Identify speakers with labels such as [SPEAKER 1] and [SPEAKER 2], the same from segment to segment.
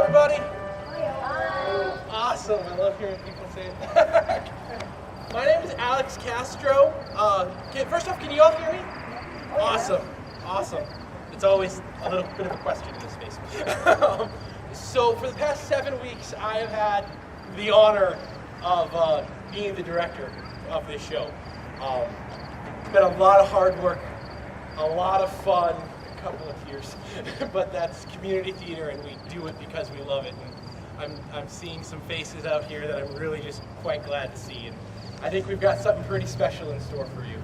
[SPEAKER 1] everybody. Awesome. I love hearing people say it. My name is Alex Castro. First off, can you all hear me? Awesome. Awesome. It's always a little bit of a question in this space. So for the past 7 weeks, I have had the honor of being the director of this show. It's been a lot of hard work, a lot of fun, a couple of tears, but that's community theater and we do it because we love it. And I'm seeing some faces out here that I'm really just quite glad to see. And I think we've got something pretty special in store for you.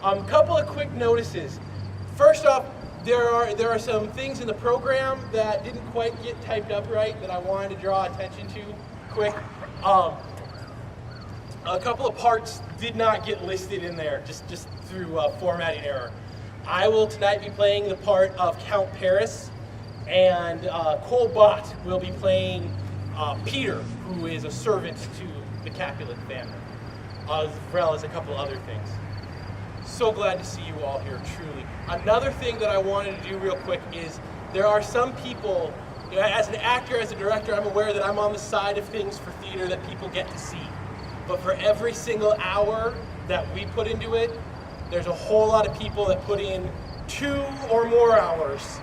[SPEAKER 1] A couple of quick notices. First off, there are some things in the program that didn't quite get typed up right that I wanted to draw attention to quick. A couple of parts did not get listed in there just through formatting error. I will tonight be playing the part of Count Paris, and Cole Bott will be playing Peter, who is a servant to the Capulet family, as well as a couple other things. So glad to see you all here, truly. Another thing that I wanted to do real quick is there are some people, as an actor, as a director, I'm aware that I'm on the side of things for theater that people get to see. But for every single hour that we put into it, there's a whole lot of people that put in 2 or more hours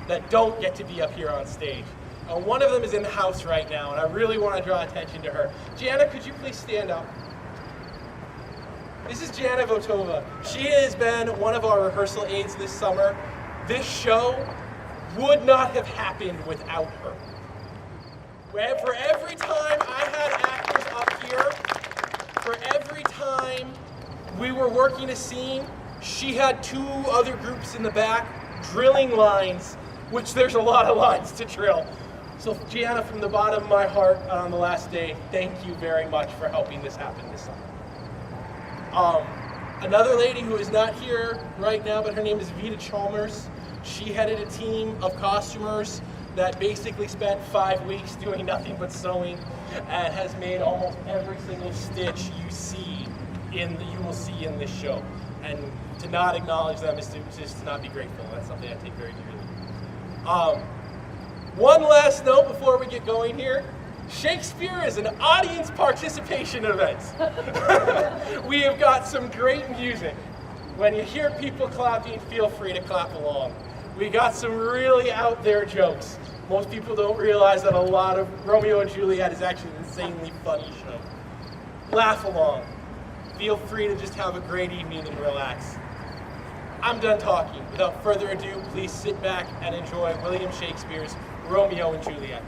[SPEAKER 1] that don't get to be up here on stage. One of them is in the house right now, and I really want to draw attention to her. Jana, could you please stand up? This is Jana Votova. She has been one of our rehearsal aides this summer. This show would not have happened without her. For every time I had actors up here, for every time we were working a scene, she had 2 other groups in the back drilling lines, which there's a lot of lines to drill. So Gianna, from the bottom of my heart on the last day, thank you very much for helping this happen this summer. Another lady who is not here right now, but her name is Vita Chalmers. She headed a team of costumers that basically spent 5 weeks doing nothing but sewing and has made almost every single stitch you will see in this show. And to not acknowledge them is just to not be grateful. That's something I take very dearly. One last note before we get going here. Shakespeare is an audience participation event. We have got some great music. When you hear people clapping, feel free to clap along. We got some really out there jokes. Most people don't realize that a lot of Romeo and Juliet is actually an insanely funny show. Laugh along. Feel free to just have a great evening and relax. I'm done talking. Without further ado, please sit back and enjoy William Shakespeare's Romeo and Juliet.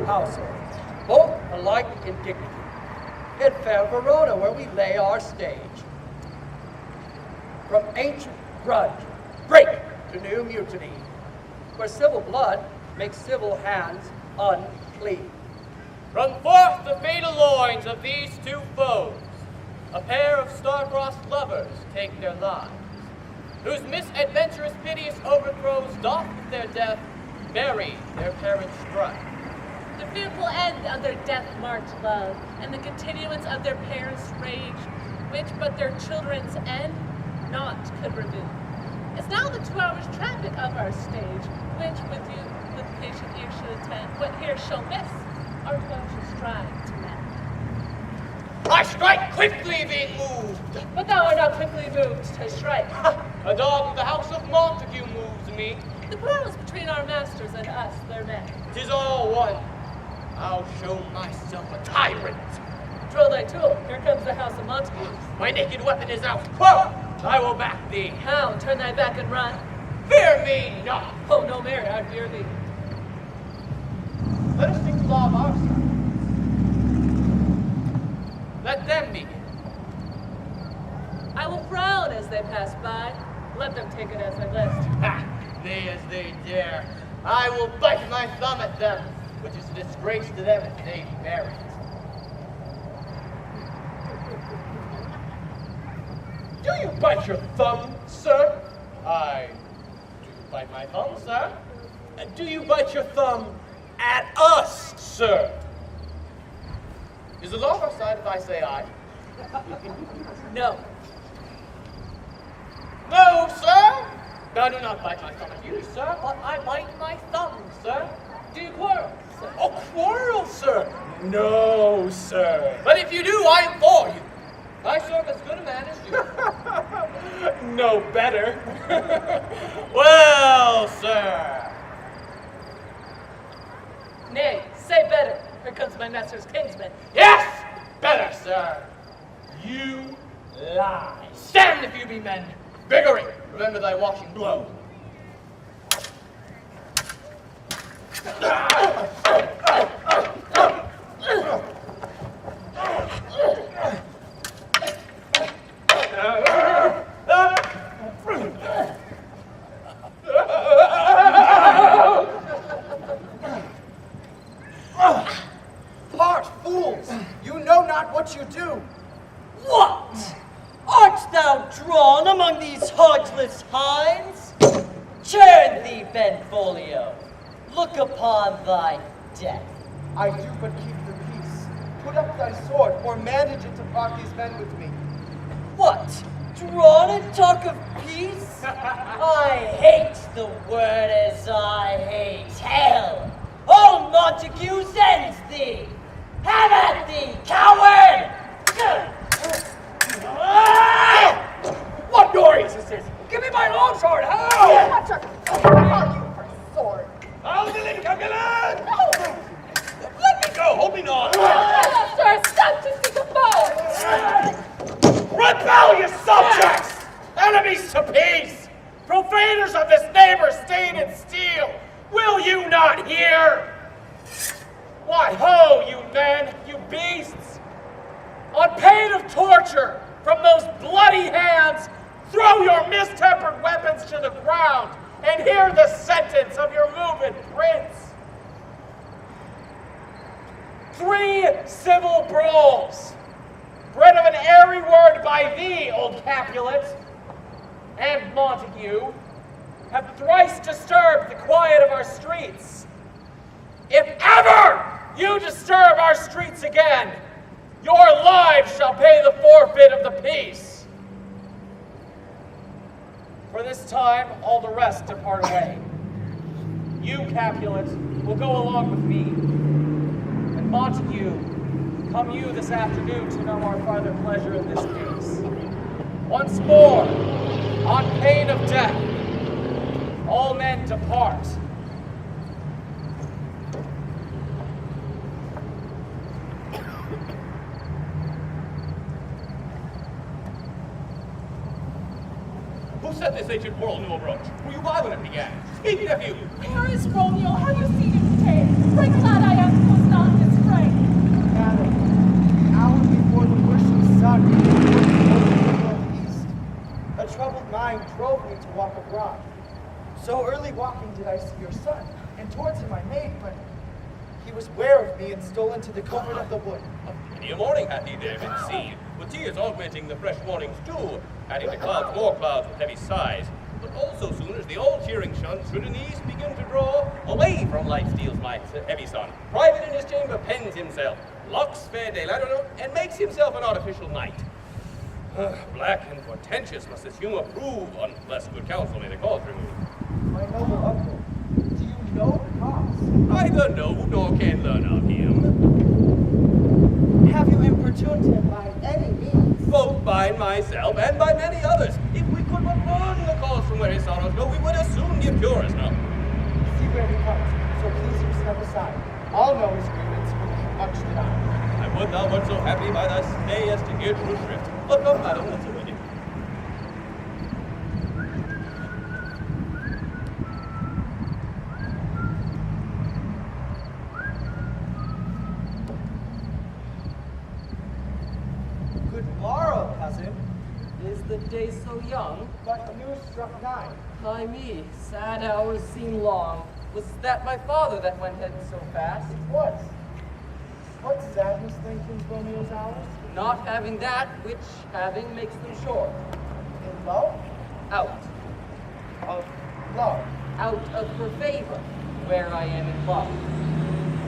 [SPEAKER 2] Households, both alike in dignity. In fair Verona, where we lay our stage. From ancient grudge, break to new mutiny, where civil blood makes civil hands unclean.
[SPEAKER 3] From forth the fatal loins of these 2 foes, a pair of star-crossed lovers take their lives, whose misadventurous piteous overthrows doth with their death bury their parents' strife.
[SPEAKER 4] The fearful end of their death-marked love, and the continuance of their parents' rage, which but their children's end naught could remove. It's now the 2 hours traffic of our stage, which with you, with patient ear should attend, what here shall miss, our 2 hours shall strive to mend.
[SPEAKER 3] I strike quickly being moved.
[SPEAKER 4] But thou art not quickly moved to strike.
[SPEAKER 3] A dog of the house of Montague moves me.
[SPEAKER 4] The quarrels between our masters and us, their men.
[SPEAKER 3] 'Tis all one. I'll show myself a tyrant.
[SPEAKER 4] Draw thy tool, here comes the house of Montague.
[SPEAKER 3] My naked weapon is out. Whoa! I will back thee.
[SPEAKER 4] Hound, turn thy back and run.
[SPEAKER 3] Fear me not.
[SPEAKER 4] Oh, no, Mary, I fear thee.
[SPEAKER 3] Let us take the law of our side. Let them begin.
[SPEAKER 4] I will frown as they pass by. Let them take it as they list.
[SPEAKER 3] Ha! me as they dare, I will bite my thumb at them, which is a disgrace to them if they bear it.
[SPEAKER 1] Do you bite your thumb, sir?
[SPEAKER 3] I do bite my thumb, sir.
[SPEAKER 1] Do you bite your thumb at us, sir?
[SPEAKER 3] Is the law on our side if I say aye?
[SPEAKER 4] No.
[SPEAKER 3] No, sir! I do not bite my thumb at you, sir, but I bite my thumb, sir. Do you quarrel, sir?
[SPEAKER 1] Oh, quarrel, sir? No, sir.
[SPEAKER 3] But if you do, I implore you. I serve as good a man as you.
[SPEAKER 1] No better.
[SPEAKER 3] Well, sir.
[SPEAKER 4] Nay, say better. Here comes my master's kinsman.
[SPEAKER 3] Yes! Better, sir.
[SPEAKER 1] You lie.
[SPEAKER 3] Stand if you be men. Vigory. Remember thy washing blow.
[SPEAKER 2] Part fools! You know not what you do.
[SPEAKER 5] What? Art thou drawn among these heartless hinds? Turn thee, Benvolio. Look upon thy death.
[SPEAKER 2] I do but keep the peace. Put up thy sword, or manage it to part these men with me.
[SPEAKER 5] What? Drawn and talk of peace? I hate the word as I hate hell. All Montagues ends thee. Have at thee, coward!
[SPEAKER 2] What noise is this? Give me my long sword! How?
[SPEAKER 6] What are you for sword?
[SPEAKER 1] I'll deliver, Castellan! Let me go, hold me not.
[SPEAKER 4] Master, stop to seek a foe!
[SPEAKER 1] Rebellious subjects! Enemies to peace! Profaners of this neighbor's stain and steel! Will you not hear? Why, ho, you men, you beasts! On pain of torture from those bloody hands, throw your mistempered weapons to the ground and hear the sentence of your moving prince. 3 civil brawls, bred of an airy word by thee, old Capulet, and Montague, have thrice disturbed the quiet of our streets. If ever you disturb our streets again, your lives shall pay the forfeit of the peace. For this time, all the rest depart away. You, Capulet, will go along with me. And Montague, come you this afternoon to know our farther pleasure in this case. Once more, on pain of death, all men depart.
[SPEAKER 7] Who said this ancient quarrel no approach? Were you by when it began? Speak, nephew!
[SPEAKER 6] Where is Romeo? Have you seen him today? Right glad I am was not this fray.
[SPEAKER 2] Madam, the hour before the worship sun, northeast, a troubled mind drove me to walk abroad. So early walking did I see your son, and towards him I made, but he was ware of me and stole into the covert of the wood.
[SPEAKER 7] Many a morning hath he there been seen, with tears augmenting the fresh morning's dew, adding to clouds more clouds with heavy sighs. But also soon as the all-cheering sun should in the east begin to draw, away from light steals my heavy sun. Private in his chamber pens himself, locks fair daylight on, and makes himself an artificial night. Black and portentous must this humor prove, unless good counsel may the cause remove.
[SPEAKER 2] My noble uncle, do you know the cause?
[SPEAKER 7] Neither know nor can learn of him.
[SPEAKER 2] Have you importuned him by any means?
[SPEAKER 7] Both by myself and by many others. If we could but learn the cause from where his sorrows go, we would as soon give cure as no.
[SPEAKER 2] See where he comes, so please you step aside. I'll know his grievance when he much denied.
[SPEAKER 7] I would thou wert so happy by thy stay as to hear true shrift. But come, madam, let's await it.
[SPEAKER 2] Good morrow, cousin.
[SPEAKER 5] Is the day so young?
[SPEAKER 2] But news struck 9.
[SPEAKER 5] I
[SPEAKER 3] Ay me, sad hours seem long. Was that my father that went head so fast?
[SPEAKER 2] What? What sadness lengthens Romeo's hours?
[SPEAKER 3] Not having that which having makes them short.
[SPEAKER 2] In love?
[SPEAKER 3] Out.
[SPEAKER 2] Of love.
[SPEAKER 3] Out of her favor, where I am in love.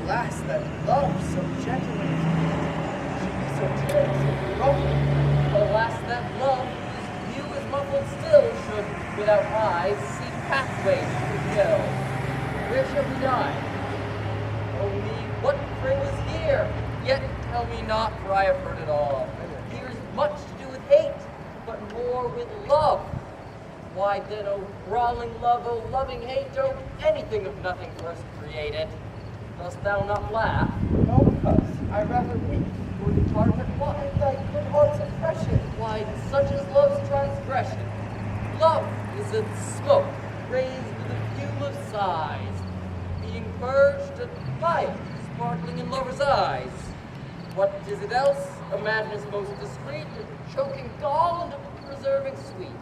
[SPEAKER 2] Alas, that love so gentle and sweet should be so tense and ruffled.
[SPEAKER 3] Alas, that love, whose view is muffled still, should, without eyes, see pathways to hell. Where shall we die? Oh me, what pray was here? Yet tell me not, for I have heard it all. Here is much to do with hate, but more with love. Why then, oh brawling love, oh loving hate, oh anything of nothing first created. Dost thou not laugh?
[SPEAKER 2] No, because I rather weep.
[SPEAKER 3] Good heart, but why?
[SPEAKER 2] Thy good heart's oppression.
[SPEAKER 3] Why, such is love's transgression. Love is a smoke raised with a fume of sighs, being purged at fire, sparkling in lover's eyes. What is it else? A madness most discreet, a choking gall and a preserving sweet.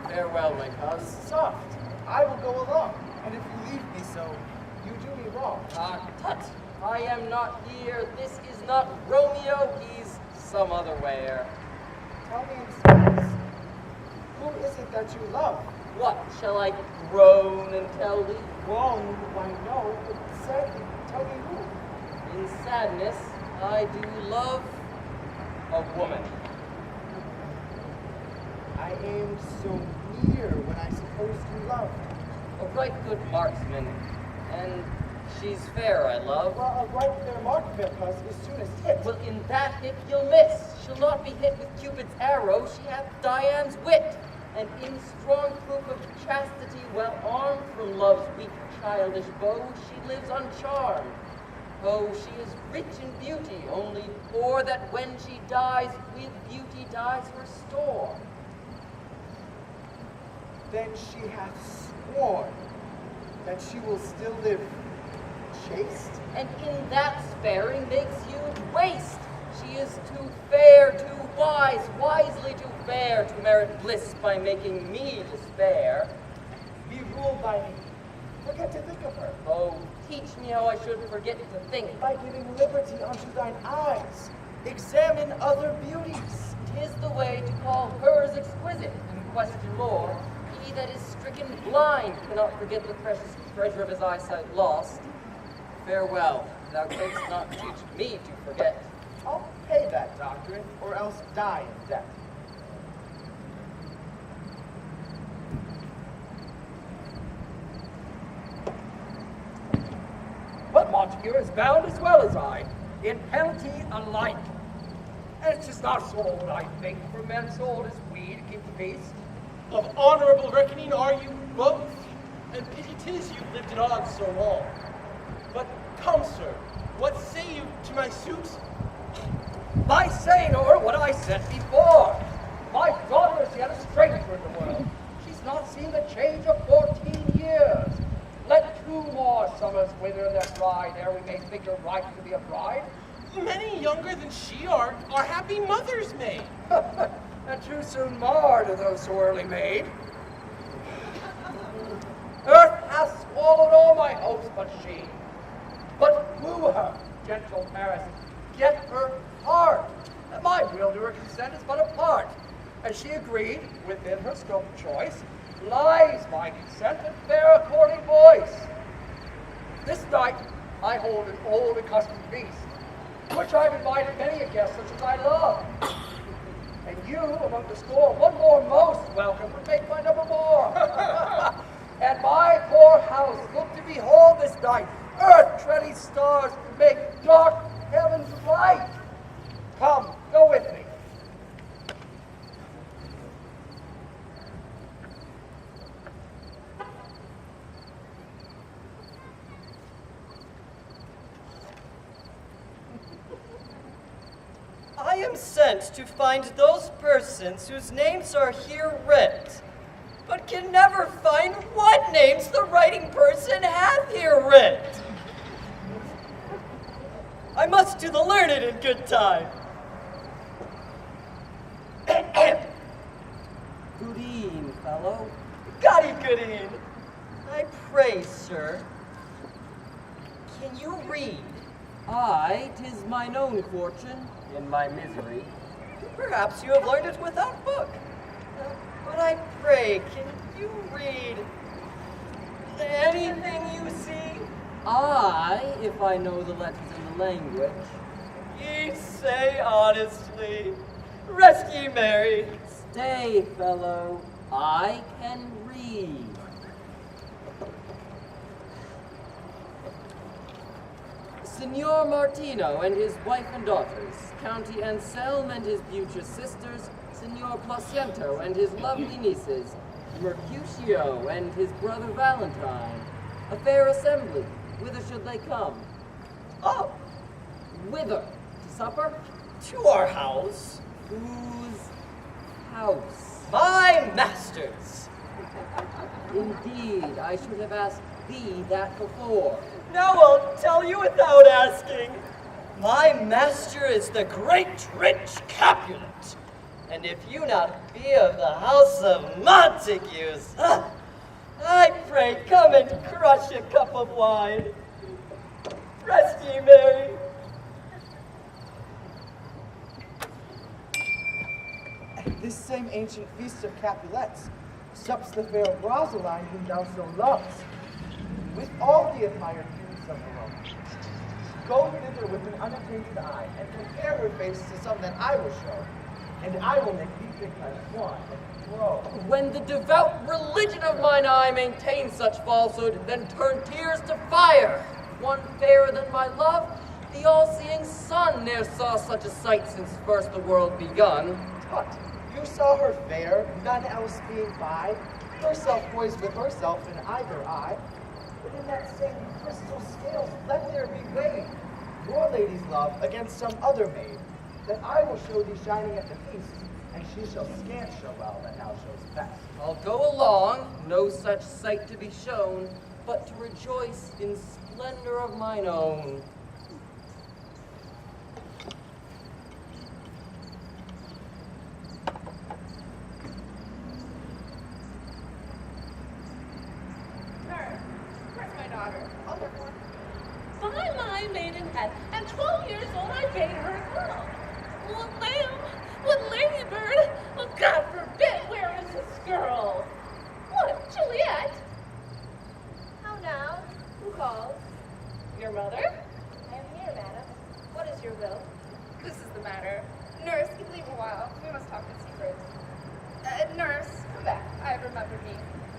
[SPEAKER 3] Farewell, my cuz.
[SPEAKER 2] Soft. I will go along. And if you leave me so, you do me wrong.
[SPEAKER 3] Ah, tut! I am not here. This is not Romeo. He's some other where.
[SPEAKER 2] Tell me instead, who is it that you love?
[SPEAKER 3] What shall I groan and tell thee?
[SPEAKER 2] Wrong, I know, but sadly, tell me who.
[SPEAKER 3] In sadness, I do love a woman.
[SPEAKER 2] I aimed so near when I supposed you loved.
[SPEAKER 3] A right good marksman, and she's fair, I love.
[SPEAKER 2] Well, a right fair mark, fair cuz, is soonest hit.
[SPEAKER 3] Well, in that hit you'll miss. She'll not be hit with Cupid's arrow, she hath Dian's wit. And in strong proof of chastity, well armed from love's weak childish bow, she lives uncharmed. Oh, she is rich in beauty, only poor that when she dies, with beauty dies her store.
[SPEAKER 2] Then she hath sworn that she will still live chaste.
[SPEAKER 3] And in that sparing makes huge waste. She is too fair, too wise, wisely too fair to merit bliss by making me despair.
[SPEAKER 2] Be ruled by me. Forget to think of her.
[SPEAKER 3] Oh, teach me how I should forget to think.
[SPEAKER 2] By giving liberty unto thine eyes. Examine other beauties.
[SPEAKER 3] 'Tis the way to call hers exquisite, and question more. He that is stricken blind cannot forget the precious treasure of his eyesight lost. Farewell, thou canst not teach me to forget.
[SPEAKER 2] I'll pay that doctrine, or else die in debt.
[SPEAKER 8] But Montague is bound as well as I, in penalty alike. And it's just not so old, I think, for men so old as we to keep the peace.
[SPEAKER 1] Of honorable reckoning are you both, and pity 'tis you've lived at odds so long. But come, sir, what say you to my suit?
[SPEAKER 8] By saying o'er what I said before, my daughter is yet a stranger in the world. She's not seen the change of 14 years. Let 2 more summers wither in their pride ere we may think her right to be a bride.
[SPEAKER 1] Many younger than she are happy mothers made.
[SPEAKER 8] And too soon marred are those so early made. Earth hath swallowed all my hopes but she. But woo her, gentle Paris, get her heart. And my will to her consent is but a part. And she agreed, within her scope of choice, lies my consent and fair according voice. This night I hold an old accustomed feast, to which I've invited many a guest such as I love. And you, among the score, one more most welcome would make my number more. And my poor house, look to behold this night, earth-treading stars make dark heavens light. Come, go with me.
[SPEAKER 5] I am sent to find those persons whose names are here writ, but can never find what names the writing person hath here writ. I must do the learned in good time.
[SPEAKER 3] Good e'en, fellow.
[SPEAKER 5] Goodeen. I pray, sir, can you read?
[SPEAKER 9] Aye, 'tis mine own fortune, in my misery.
[SPEAKER 5] Perhaps you have learned it without book. But I pray, can you read anything you see?
[SPEAKER 9] Aye, if I know the letters in the language.
[SPEAKER 5] Ye say honestly. Rest ye merry.
[SPEAKER 9] Stay, fellow, I can read. Signor Martino and his wife and daughters, County Anselm and his beauteous sisters, Signor Placiento and his lovely nieces, Mercutio and his brother Valentine. A fair assembly. Whither should they come?
[SPEAKER 5] Oh,
[SPEAKER 9] Whither? To supper?
[SPEAKER 5] to our house.
[SPEAKER 9] Whose house?
[SPEAKER 5] My master's.
[SPEAKER 9] Indeed, I should have asked thee that before.
[SPEAKER 5] Now I'll tell you without asking. My master is the great rich Capulet. And if you not be of the house of Montagues, I pray come and crush a cup of wine. Rest ye merry.
[SPEAKER 2] At this same ancient feast of Capulets sups the fair Rosaline whom thou so lovest, with all the admired beauties of the world. Go thither with an unattainted eye, and compare her face to some that I will show, and I will make thee think thy swan and grow.
[SPEAKER 9] When the devout religion of mine eye maintains such falsehood, then turn tears to fire. One fairer than my love, the all-seeing sun ne'er saw such a sight since first the world begun.
[SPEAKER 2] Tut, you saw her fair, none else being by, herself poised with herself in either eye. But in that same crystal scales let there be weighed your lady's love against some other maid, that I will show thee shining at the feast, and she shall scant show well that thou showest best.
[SPEAKER 9] I'll go along, no such sight to be shown, but to rejoice in splendor of mine own.
[SPEAKER 6] Nurse, where's my daughter? I'll look for her.
[SPEAKER 4] By my maidenhead, and 12 years old I bade her go. What lamb, what ladybird, oh, God forbid, where is this girl? What, Juliet?
[SPEAKER 10] How now?
[SPEAKER 4] Who calls? Your mother?
[SPEAKER 10] I am here, madam. What is your will?
[SPEAKER 6] This is the matter. Nurse, leave a while. We must talk in secret. Nurse, come back. I have remembered me.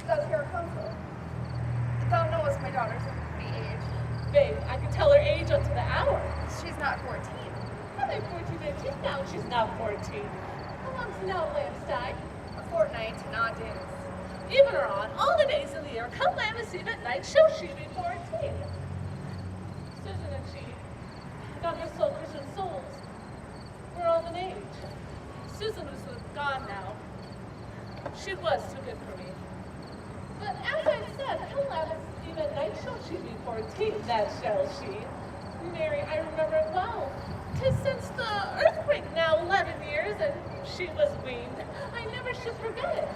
[SPEAKER 6] Thou is here a consul. Thou knowest my daughter's of a pretty age.
[SPEAKER 4] Babe, I can tell her age unto the hour.
[SPEAKER 6] She's not 14.
[SPEAKER 4] Are they 14, 15 now? She's not 14. How long's now, Lambstein?
[SPEAKER 6] A fortnight and odd days.
[SPEAKER 4] Even or on, all the days of the year, come Lammas Eve at night, shall she be 14. Susan and she, God rest all Christian souls, were all an age. Susan was gone now. She was too good for me. But as I said, come Lammas Eve at night, shall she be 14, that shall she. Mary, I remember it well. 'Tis since the earthquake now 11 years, and she was weaned. I never should forget it.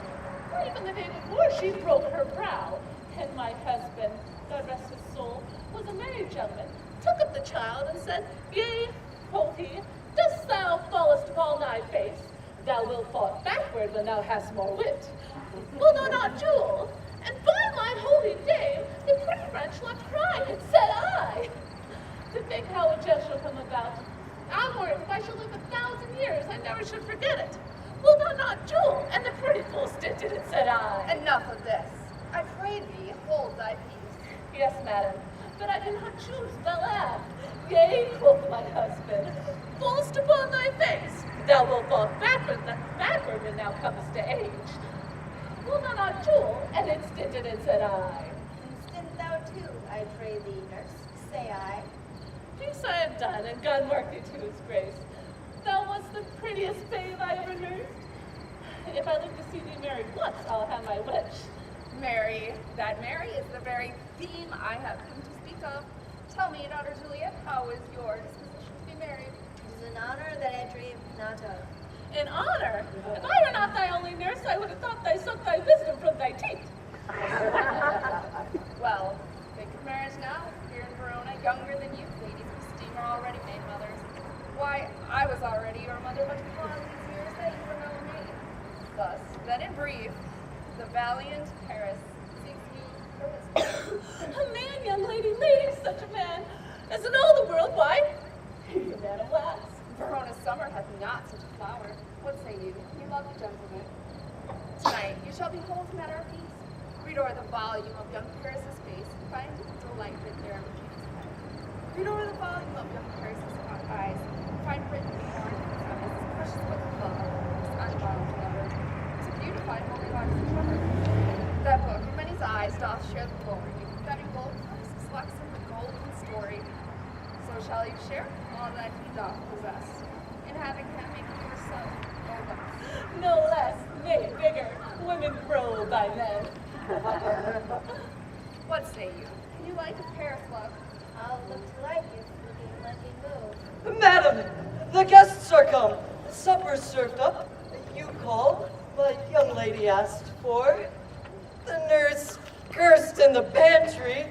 [SPEAKER 4] For even the day before she broke her brow, and my husband, God rest his soul, was a married gentleman, took up the child and said, Yea, quoth he, dost thou fallest upon thy face? Thou wilt fall backward when thou hast more wit. Will thou not jewel? And by my holy dame, the pretty wench left crying, and said I. To think how a jest shall come about. Onward, if I shall live 1,000 years, I never should forget it. Will thou not jewel? And the pretty fool stinted, and said I.
[SPEAKER 6] Enough of this. I pray thee, hold thy peace.
[SPEAKER 4] Yes, madam, but I did not choose the lad. Yea, quoth my husband, fallest upon thy face. Thou wilt fall backward when thou comest to age. Will thou not jewel? And it stinted, and said I.
[SPEAKER 10] Stint thou too, I pray thee, nurse, say I.
[SPEAKER 4] Peace I have done, and God mark thee to his grace. Thou wast the prettiest babe I ever nursed. If I live to see thee married once, I'll have my wish.
[SPEAKER 6] Mary, that Mary is the very theme I have come to speak of. Tell me, daughter Juliet, how is your disposition to be married?
[SPEAKER 10] It is an honor that I dream not of.
[SPEAKER 4] In honor? If I were not thy only nurse, I would have thought thy sucked thy wisdom from thy teeth.
[SPEAKER 6] brief, the valiant Paris seeks me for his
[SPEAKER 4] A man, young lady, such a man. Isn't all the world white? He's a man of wax.
[SPEAKER 6] Verona's summer hath not such a flower. What say you? You love the gentleman. Tonight you shall behold him at our feast. Read o'er the volume of young Paris's face, find delight that there in beauty's head. Read o'er the volume of young Paris's eyes, find written born on his precious book of love, his unbound lover, to beautify holy lives and cover. That book in many's eyes doth share the glory, that in gold first selects him the golden story. So shall you share all that he doth possess, in having him make you yourself no less.
[SPEAKER 4] No less, nay, bigger. Women grow by men.
[SPEAKER 6] What say you? Can you like a Paris love?
[SPEAKER 10] I'll look to like you, looking like a move.
[SPEAKER 5] Madam, the guests are come. Supper's served up. You called, my young lady asked for. The nurse cursed in the pantry,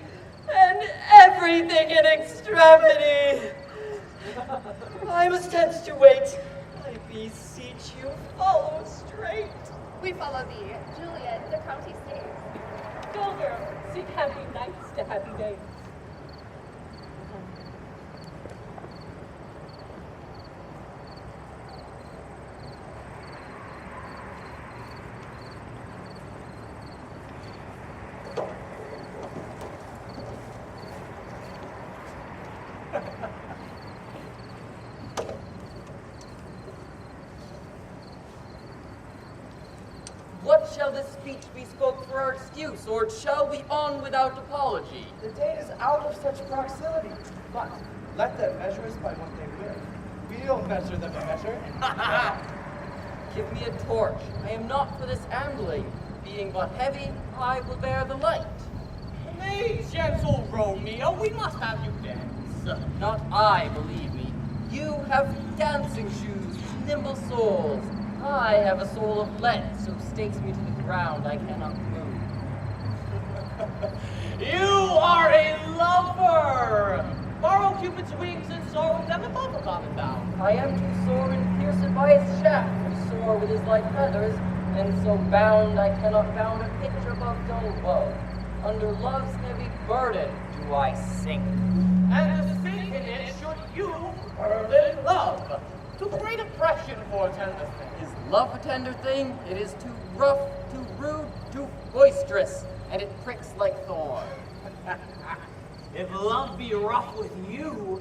[SPEAKER 5] and everything in extremity. I must hence to wait. I beseech you, follow straight.
[SPEAKER 6] We follow thee, Juliet, the county stays.
[SPEAKER 4] Go, girl, seek happy nights to happy days.
[SPEAKER 9] What shall this speech be spoke for our excuse, or shall we on without apology?
[SPEAKER 2] The date is out of such proximity, but let them measure us by what they will. We'll measure them a measure.
[SPEAKER 9] Give me a torch. I am not for this ambling. Being but heavy, I will bear the light.
[SPEAKER 3] Nay, gentle Romeo, we must have you dance.
[SPEAKER 9] Not I, believe me. You have dancing shoes, nimble soles. I have a soul of lead, so stakes me to the ground I cannot move.
[SPEAKER 3] You are a lover! Borrow Cupid's wings and soar with them above a common bound.
[SPEAKER 9] I am too sore and pierced by his shaft, to soar with his light feathers, and so bound I cannot bound a pitch above dull woe. Under love's heavy burden do I sink.
[SPEAKER 3] And to sink in it should you burn in love. To great oppression for tender things.
[SPEAKER 9] Is love a tender thing? It is too rough, too rude, too boisterous, and it pricks like thorn.
[SPEAKER 3] If love be rough with you,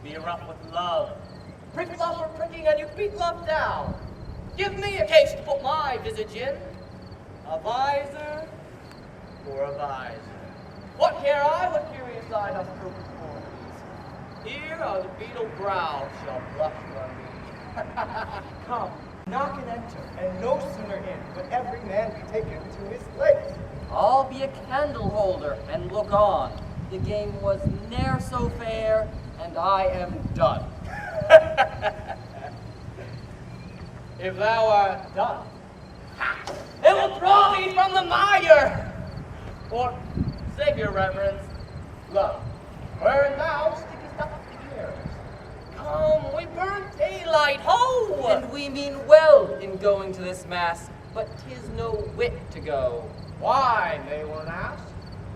[SPEAKER 3] be rough with love. Prick love for pricking and you beat love down. Give me a case to put my visage in. A visor for a visor. What care I what curious eye doth prove before these? Here are the beetle brows shall blush for me.
[SPEAKER 2] Come, knock and enter, and no sooner in, but every man be taken to his place.
[SPEAKER 9] I'll be a candle holder and look on. The game was ne'er so fair, and I am done.
[SPEAKER 3] If thou art done, it will draw thee from the mire. Or, save your reverence, love, wherein thou stickest up the ears. Come, we burn daylight, ho!
[SPEAKER 9] And we mean well in going to this mass, but 'tis no wit to go.
[SPEAKER 3] Why, may one ask?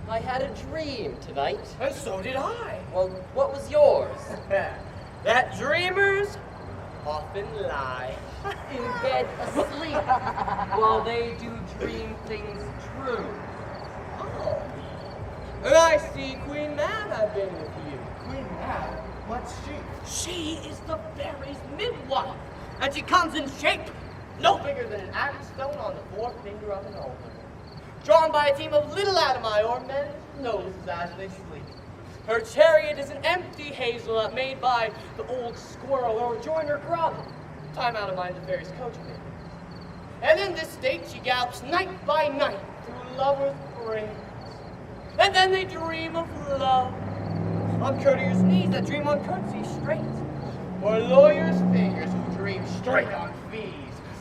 [SPEAKER 9] I had a dream tonight.
[SPEAKER 3] And so did I.
[SPEAKER 9] Well, what was yours?
[SPEAKER 3] That dreamers often lie.
[SPEAKER 9] In bed asleep, while they do dream things true.
[SPEAKER 3] Oh. And I see Queen Mab had been with you.
[SPEAKER 2] Queen Mab, what's she?
[SPEAKER 3] She is the fairy's midwife, and she comes in shape no bigger than an axe stone on the forefinger of an altar, drawn by a team of little atomi or men's noses as they sleep. Her chariot is an empty hazelnut made by the old squirrel or joiner grub. Time out of mind the fairy's coachman. And in this state she gallops night by night through lovers' brains. And then they dream of love. On courtiers' knees that dream on curtsy straight. Or lawyers' fingers who dream straight on fees.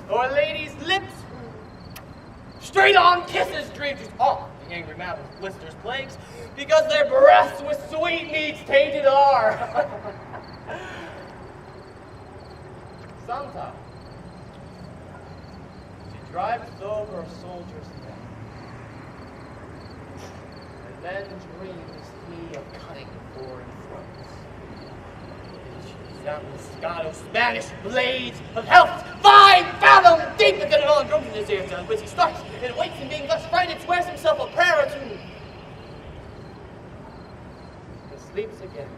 [SPEAKER 3] Or ladies' lips who straight on kisses dream just off the angry mouth of blisters plagues because their breaths with sweetmeats tainted are. Sometimes she striped over a soldier's neck. And then dreams he of cutting foreign throats. Moscato Spanish blades of health 5 fathoms deep and get it all drunk in his ears, on which he starts and waits, and being thus frightened swears himself a prayer or two. And sleeps again.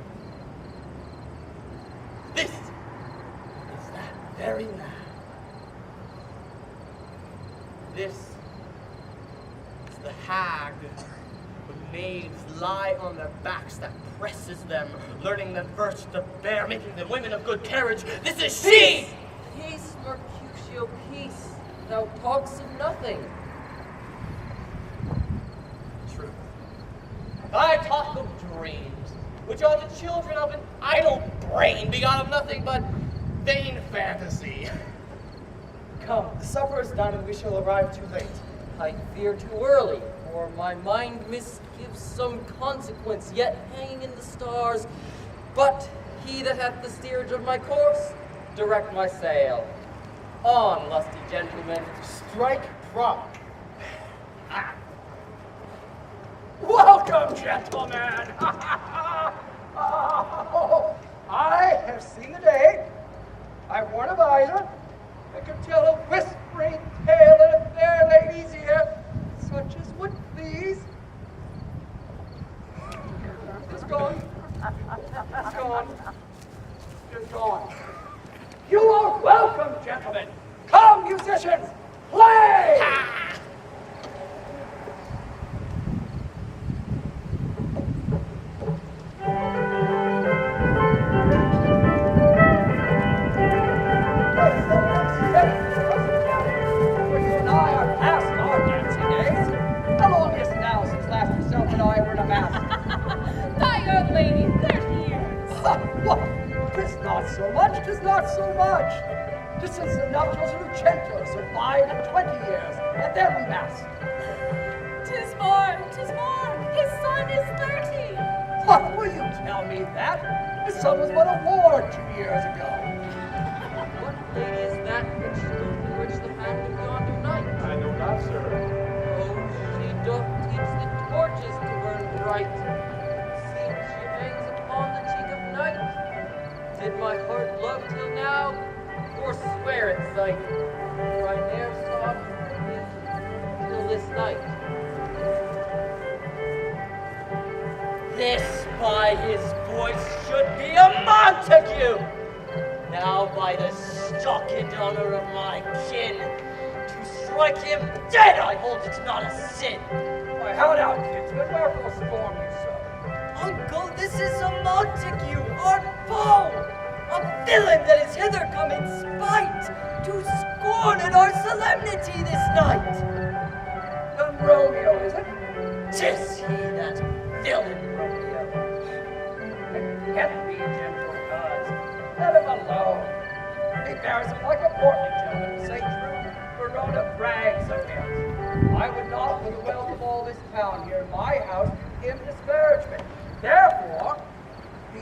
[SPEAKER 3] This is that very lad. This is the hag whose maids lie on their backs that presses them, learning them first to bear, making them women of good carriage. This is she!
[SPEAKER 9] Peace, Mercutio, peace. Thou talks of nothing.
[SPEAKER 3] True. I talk of dreams, which are the children of an idle brain, begot of nothing but vain fantasy.
[SPEAKER 2] Come, the supper is done and we shall arrive too late.
[SPEAKER 9] I fear too early, for my mind misgives some consequence yet hanging in the stars. But he that hath the steerage of my course, direct my sail. On, lusty gentlemen.
[SPEAKER 2] Strike prompt.
[SPEAKER 8] Welcome, gentlemen! Oh, I have seen the day. I've worn a visor. I can tell a whispering tale in a fair lady's ear, such as would please. It's gone. It's gone. It's gone. You are welcome, gentlemen. Come, musicians, play! So much. Just since the nuptials of Lucento, so 5 and 20 years, and then we mass.
[SPEAKER 4] 'Tis more, his son is 30.
[SPEAKER 8] What, will you tell me that? His son was but a ward 2 years ago.
[SPEAKER 9] What lady is that which the family yonder night?
[SPEAKER 1] I know not, sir.
[SPEAKER 9] Oh, she doth teach the torches to burn bright. Seems she hangs upon the cheek of night. Did my heart love till now, forswear its sight, for I ne'er saw him till this night. This by his voice should be a Montague. Now by the stock and honor of my kin, to strike him dead I hold it not a sin.
[SPEAKER 8] Why, how now, kinsman, wherefore scorn you so?
[SPEAKER 5] Uncle, this is a Montague, our foe, a villain that is hither come in spite, to scorn at our solemnity this night.
[SPEAKER 8] Then Romeo, is it?
[SPEAKER 5] 'Tis he, that villain Romeo.
[SPEAKER 8] Get me, gentle gods. Let him alone. He bears him like a portly gentleman, to say true, Verona brags of him. I would not, for the wealth of all this town here in my house, give him disparagement. Therefore, be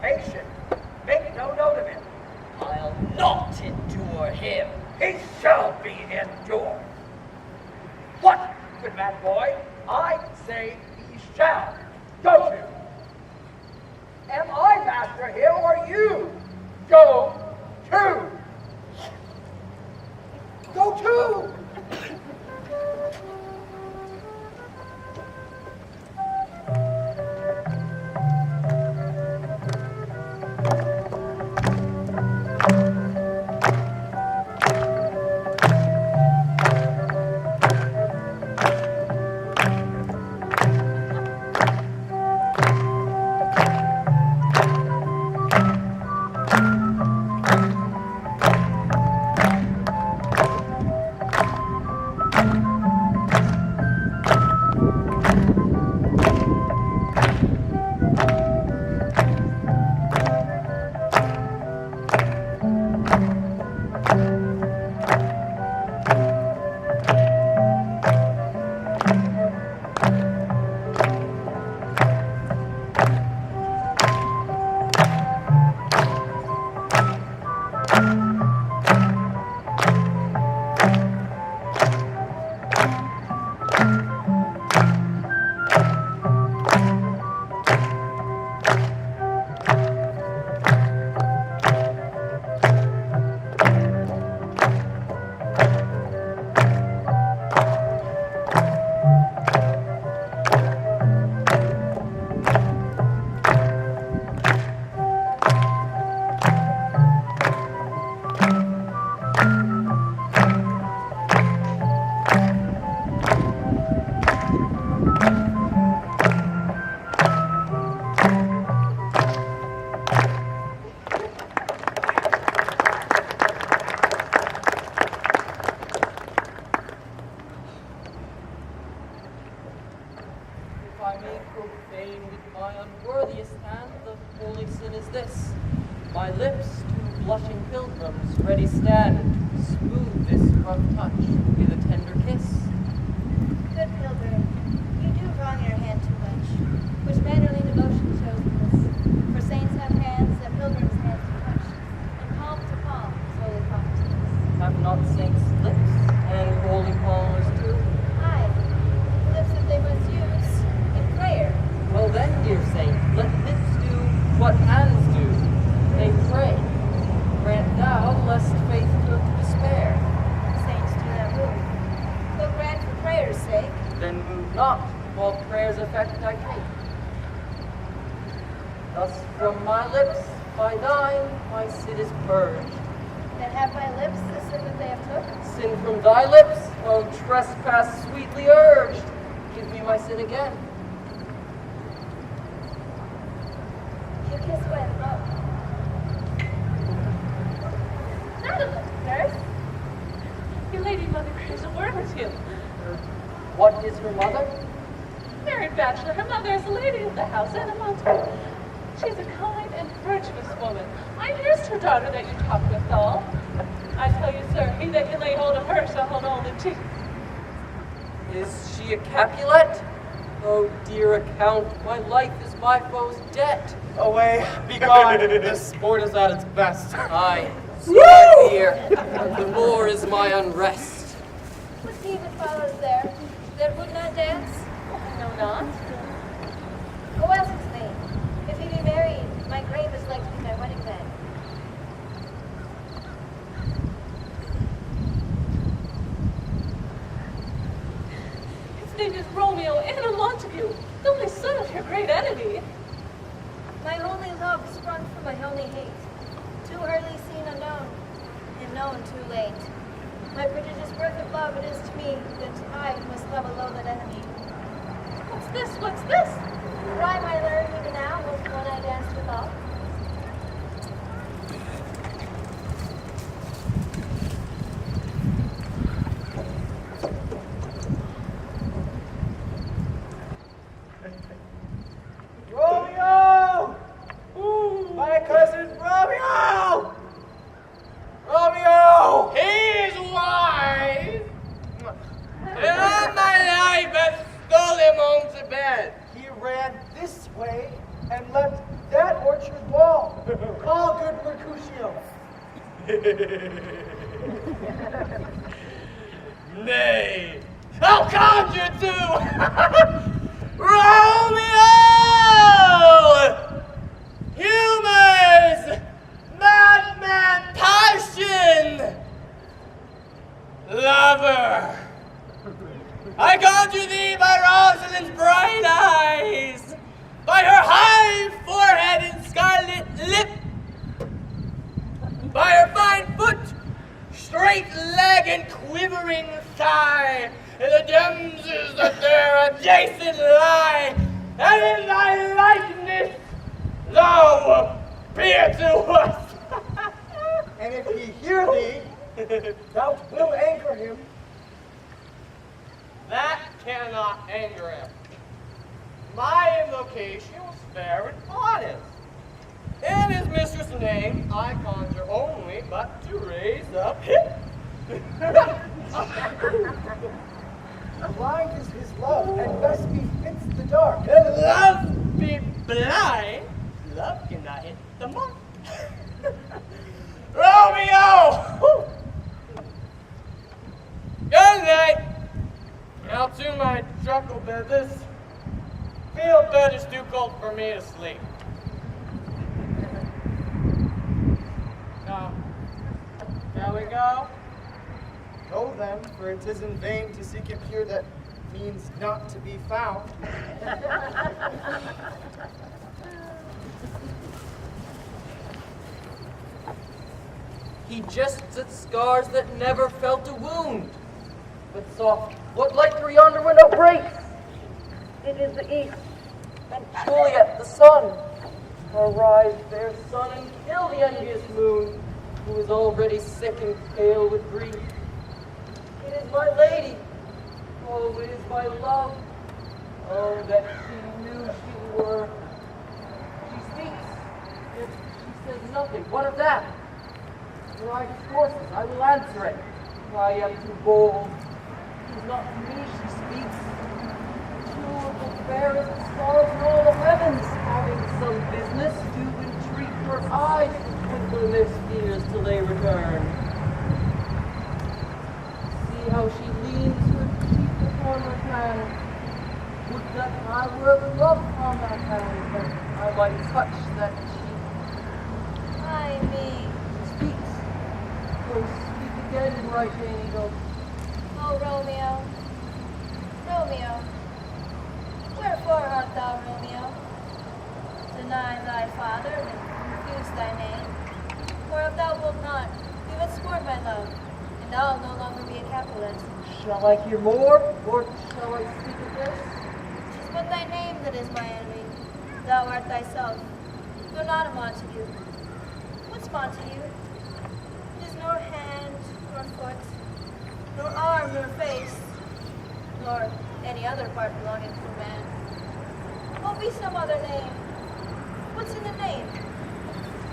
[SPEAKER 8] patient. Make no note of him.
[SPEAKER 5] I'll not endure him.
[SPEAKER 8] He shall be endured. What, good man boy? I say he shall. Go to. Am I master here or you? Go to. Go to.
[SPEAKER 9] I may profane with my unworthiest hand, the holy sin is this. My lips to blushing pilgrims ready stand, smooth this rough touch with a tender kiss.
[SPEAKER 10] Good pilgrim, you do wrong your hand too much. Which mannerly devotion shows this? For saints have hands that pilgrims' hands do touch, and palm to palm, slowly converse.
[SPEAKER 9] Have not saints lips, and holy palmers too?
[SPEAKER 10] Aye, lips that they must use in prayer.
[SPEAKER 9] Well then, dear saint, let lips do what hands do. They pray. Grant thou, lest faith turn to despair.
[SPEAKER 10] Saints do not move. But grant for prayer's sake.
[SPEAKER 9] Then move not, while prayer's effect I take. Thus from my lips, by thine, my sin is purged.
[SPEAKER 10] Then have my lips the sin that they have took.
[SPEAKER 9] Sin from thy lips, O trespass sweetly urged. Give me my sin again.
[SPEAKER 10] You kiss away the boat.
[SPEAKER 4] Madam,
[SPEAKER 10] Nurse,
[SPEAKER 4] your lady mother craves a word with you.
[SPEAKER 9] What is her mother?
[SPEAKER 4] Married bachelor, her mother is the lady of the house, and amongst her. She's a kind and virtuous woman. I here's her daughter that you talk with all. I tell you, sir, he that can lay hold of her shall hold all the teeth.
[SPEAKER 9] Is she a Capulet? Oh, dear account, my life is my foe's debt.
[SPEAKER 2] Away, be gone. The sport is at its best.
[SPEAKER 9] Aye, so I fear, and the more is my unrest.
[SPEAKER 10] what he that follows there, that would not dance?
[SPEAKER 4] I know not.
[SPEAKER 10] Who asks me? If he be married, my grave is like to be my wedding bed.
[SPEAKER 4] His name is Romeo, and a Montague, the only son of your great enemy.
[SPEAKER 10] My only love sprung from my only hate. Too early seen unknown, and known too late. My prodigious birth of love it is to me that I must love alone that enemy.
[SPEAKER 4] What's this? What's this?
[SPEAKER 10] Rhyme I learn even now was one I danced withal.
[SPEAKER 2] Romeo! My cousin Romeo! Romeo!
[SPEAKER 3] He is wise, and all my life has stole him home to bed.
[SPEAKER 2] He ran this way and left that orchard wall. Call good Mercutio.
[SPEAKER 3] Nay, I'll conjure to Romeo! Humors! Madman passion! Lover! I conjure thee by Rosalind's bright eyes, by her high forehead and scarlet lip, by her fine foot, straight leg and quivering thigh, and the damsels that there adjacent lie, and in thy likeness thou appear to us.
[SPEAKER 2] And if he hear thee, thou wilt anger him.
[SPEAKER 3] That cannot anger him. My invocation was fair and honest. In his mistress' name, I conjure only but to raise up him.
[SPEAKER 2] Blind is his love, and best befits the dark.
[SPEAKER 3] If love be blind, love cannot hit the mark. Romeo! Woo! Good night. Now to my truckle bed. This field bed is too cold for me to sleep. Now, shall we go?
[SPEAKER 2] Go then, for it is in vain to seek him here that means not to be found.
[SPEAKER 9] He jests at scars that never felt a wound. But soft, what light through yonder window breaks? It is the east, and Juliet the sun. Arise, fair sun, and kill the envious moon, who is already sick and pale with grief. It is my lady. Oh, it is my love. Oh, that she knew she were. She speaks, yet she says nothing. What of that? When I discourses, I will answer it. I am too bold. It is not to me she speaks. Two of the fairest stars in all the heavens, having some business, do entreat her eyes to twinkle in their spheres till they return. See how she leans her cheek upon her hand. Would that I were love on that hand, that I might touch that cheek.
[SPEAKER 10] Ay me.
[SPEAKER 9] Speaks. Oh, speak again, bright angel.
[SPEAKER 10] Oh, Romeo. Romeo. Wherefore art thou, Romeo? Deny thy father and refuse thy name. For if thou wilt not, we would scorn my love, and I'll no longer be a Capulet.
[SPEAKER 9] Shall I hear more, or shall I speak of this?
[SPEAKER 10] 'Tis but thy name that is my enemy. Thou art thyself, though not a Montague. What's Montague? It is nor hand, nor foot, nor arm, nor face, nor any other part belonging to a man. Oh, be some other name. What's in the name?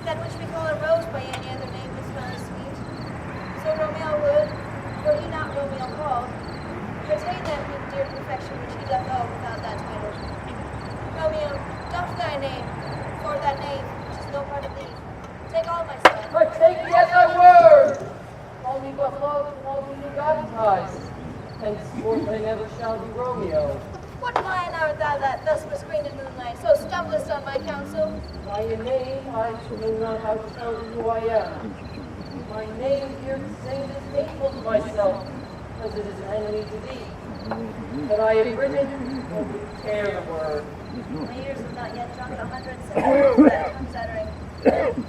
[SPEAKER 10] That which we call a rose by any other name is not as sweet. So Romeo would, were he not Romeo called, retain that dear perfection which he doth owe without that title. Romeo, doff thy name, for that name which is no part of thee. Take all my stuff.
[SPEAKER 9] I take thee at thy word! Call me but love, call me new baptized. Henceforth I never shall be Romeo.
[SPEAKER 10] What lion art thou that thus bescreened in moonlight, so stumblest on my counsel?
[SPEAKER 9] By a name I know not how to tell thee who I am. My name here to say is hateful to myself, because it is an enemy to thee. But I have written, only tear the word.
[SPEAKER 10] My ears have not yet drunk 100 syllables that it comes uttering.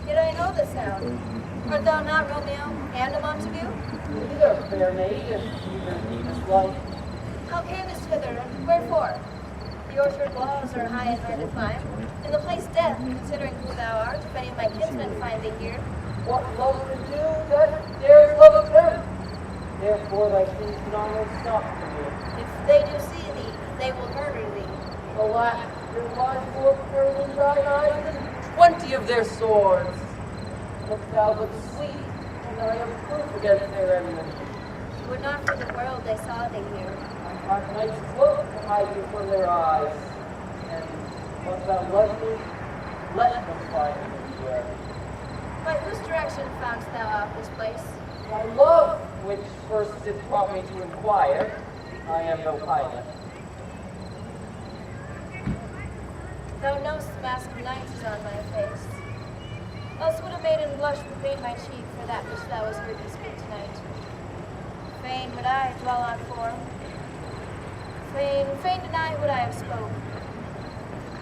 [SPEAKER 10] Yet I know the sound. Art thou not Romeo and a Montague?
[SPEAKER 9] Neither, fair maid, and neither needest life.
[SPEAKER 10] How camest hither, and wherefore? The orchard walls are high and hard to climb, and the place death, considering who thou art, if any of my kinsmen find thee here.
[SPEAKER 9] What love can do that dares love of him? Therefore thy kings can almost stop for me.
[SPEAKER 10] If they do see thee, they will murder thee.
[SPEAKER 9] Alack, there lies more peril in thine eyes than 20 of their swords. Look thou but sleep, and I am proof against their enmity.
[SPEAKER 10] Would not for the world they saw thee here.
[SPEAKER 9] My knights look to hide you from their eyes, and what thou love me, let them find me here.
[SPEAKER 10] By whose direction foundst thou out this place?
[SPEAKER 9] My love, which first did prompt me to inquire, I am no pilot.
[SPEAKER 10] Thou know'st the mask of night is on my face. Else would a maiden blush would paint my cheek for that which thou hast heard me speak tonight. Fain would I dwell on form. Fain deny what I have spoke.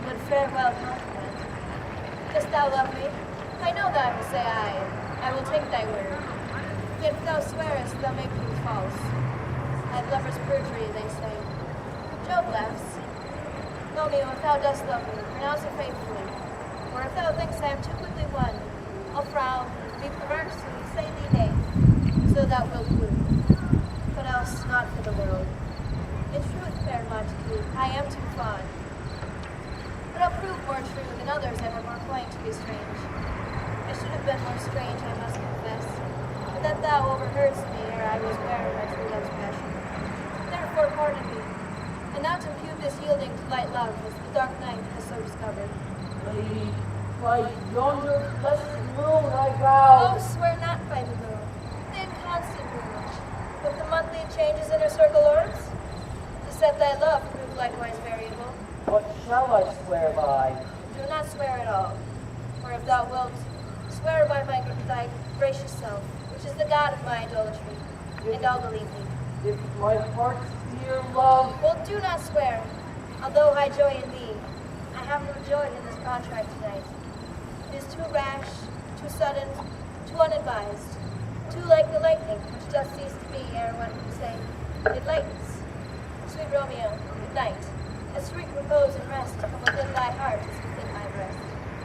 [SPEAKER 10] Would farewell compliment. Dost thou love me? I know thou wilt say aye. I will take thy word. Yet if thou swearest, thou make me false. At lover's perjury, they say. Job laughs. Romeo, if thou dost love me, pronounce it faithfully. Or if thou thinkst I am too quickly won, I'll frown, be perverse, and say thee nay. So thou wilt woo. But else not for the world. In truth, fair Montague, I am too fond. But I'll prove more true than others ever more plain to be strange. I should have been more strange, I must confess, but that thou overheardst me ere I was aware of my true love's passion. Therefore pardon me, and not to impute this yielding to light love as the dark night has so discovered.
[SPEAKER 9] Lady, by yonder blessed moon I vow.
[SPEAKER 10] Oh, swear not by the moon, the inconstant moon, with the monthly changes in her circle orbs. To set thy love prove likewise variable.
[SPEAKER 9] What shall I swear by?
[SPEAKER 10] Do not swear at all, or if thou wilt, swear by thy gracious self, which is the God of my idolatry, and I'll believe thee.
[SPEAKER 9] If my heart's dear love.
[SPEAKER 10] Well, do not swear, although I joy in thee. I have no joy in this contract tonight. It is too rash, too sudden, too unadvised, too like the lightning which doth cease to be ere one can say, it lightens. Sweet Romeo, good night. As sweet repose and rest come within thy heart as within my breast.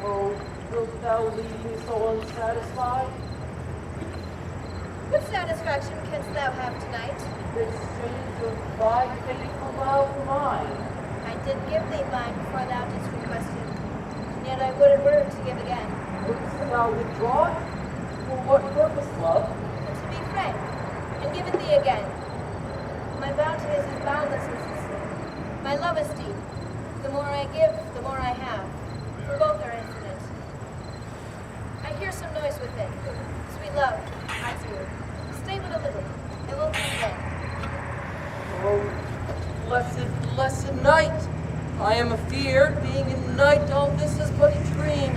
[SPEAKER 9] Oh, wilt thou leave me so unsatisfied?
[SPEAKER 10] What satisfaction canst thou have tonight?
[SPEAKER 9] The exchange of thy faithful vow for mine.
[SPEAKER 10] I did give thee mine before thou didst request it, and yet I would in word to give again.
[SPEAKER 9] Wouldst thou withdraw it? For what purpose, love?
[SPEAKER 10] And to be frank, and give it thee again. My bounty is as boundless as the sea. My love is deep. The more I give, the more I have. For both are infinite. I hear some noise within. Sweet love, I do. Stay but a little, and we'll come again.
[SPEAKER 9] Oh, blessed night! I am afeard, being in night, all this is but a dream.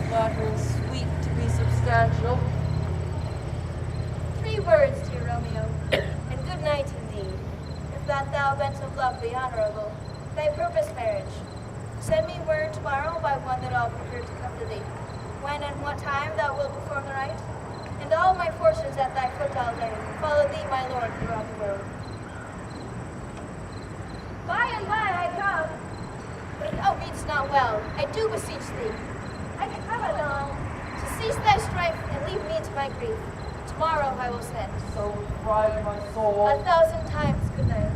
[SPEAKER 9] Flattering sweet to be substantial.
[SPEAKER 10] 3 words, dear Romeo, and good night indeed. If that thou bent of love be honorable, thy purpose marriage. Send me word tomorrow by one that I'll prepare to come to thee. When and what time thou wilt perform the rite, and all my fortunes at thy foot I'll lay. Follow thee, my lord, throughout the world. By and by I come. But if thou readst not well, I do beseech thee. I come anon to cease thy strife and leave me to my grief. Tomorrow I will send.
[SPEAKER 9] So cried my soul.
[SPEAKER 10] 1,000 times good night.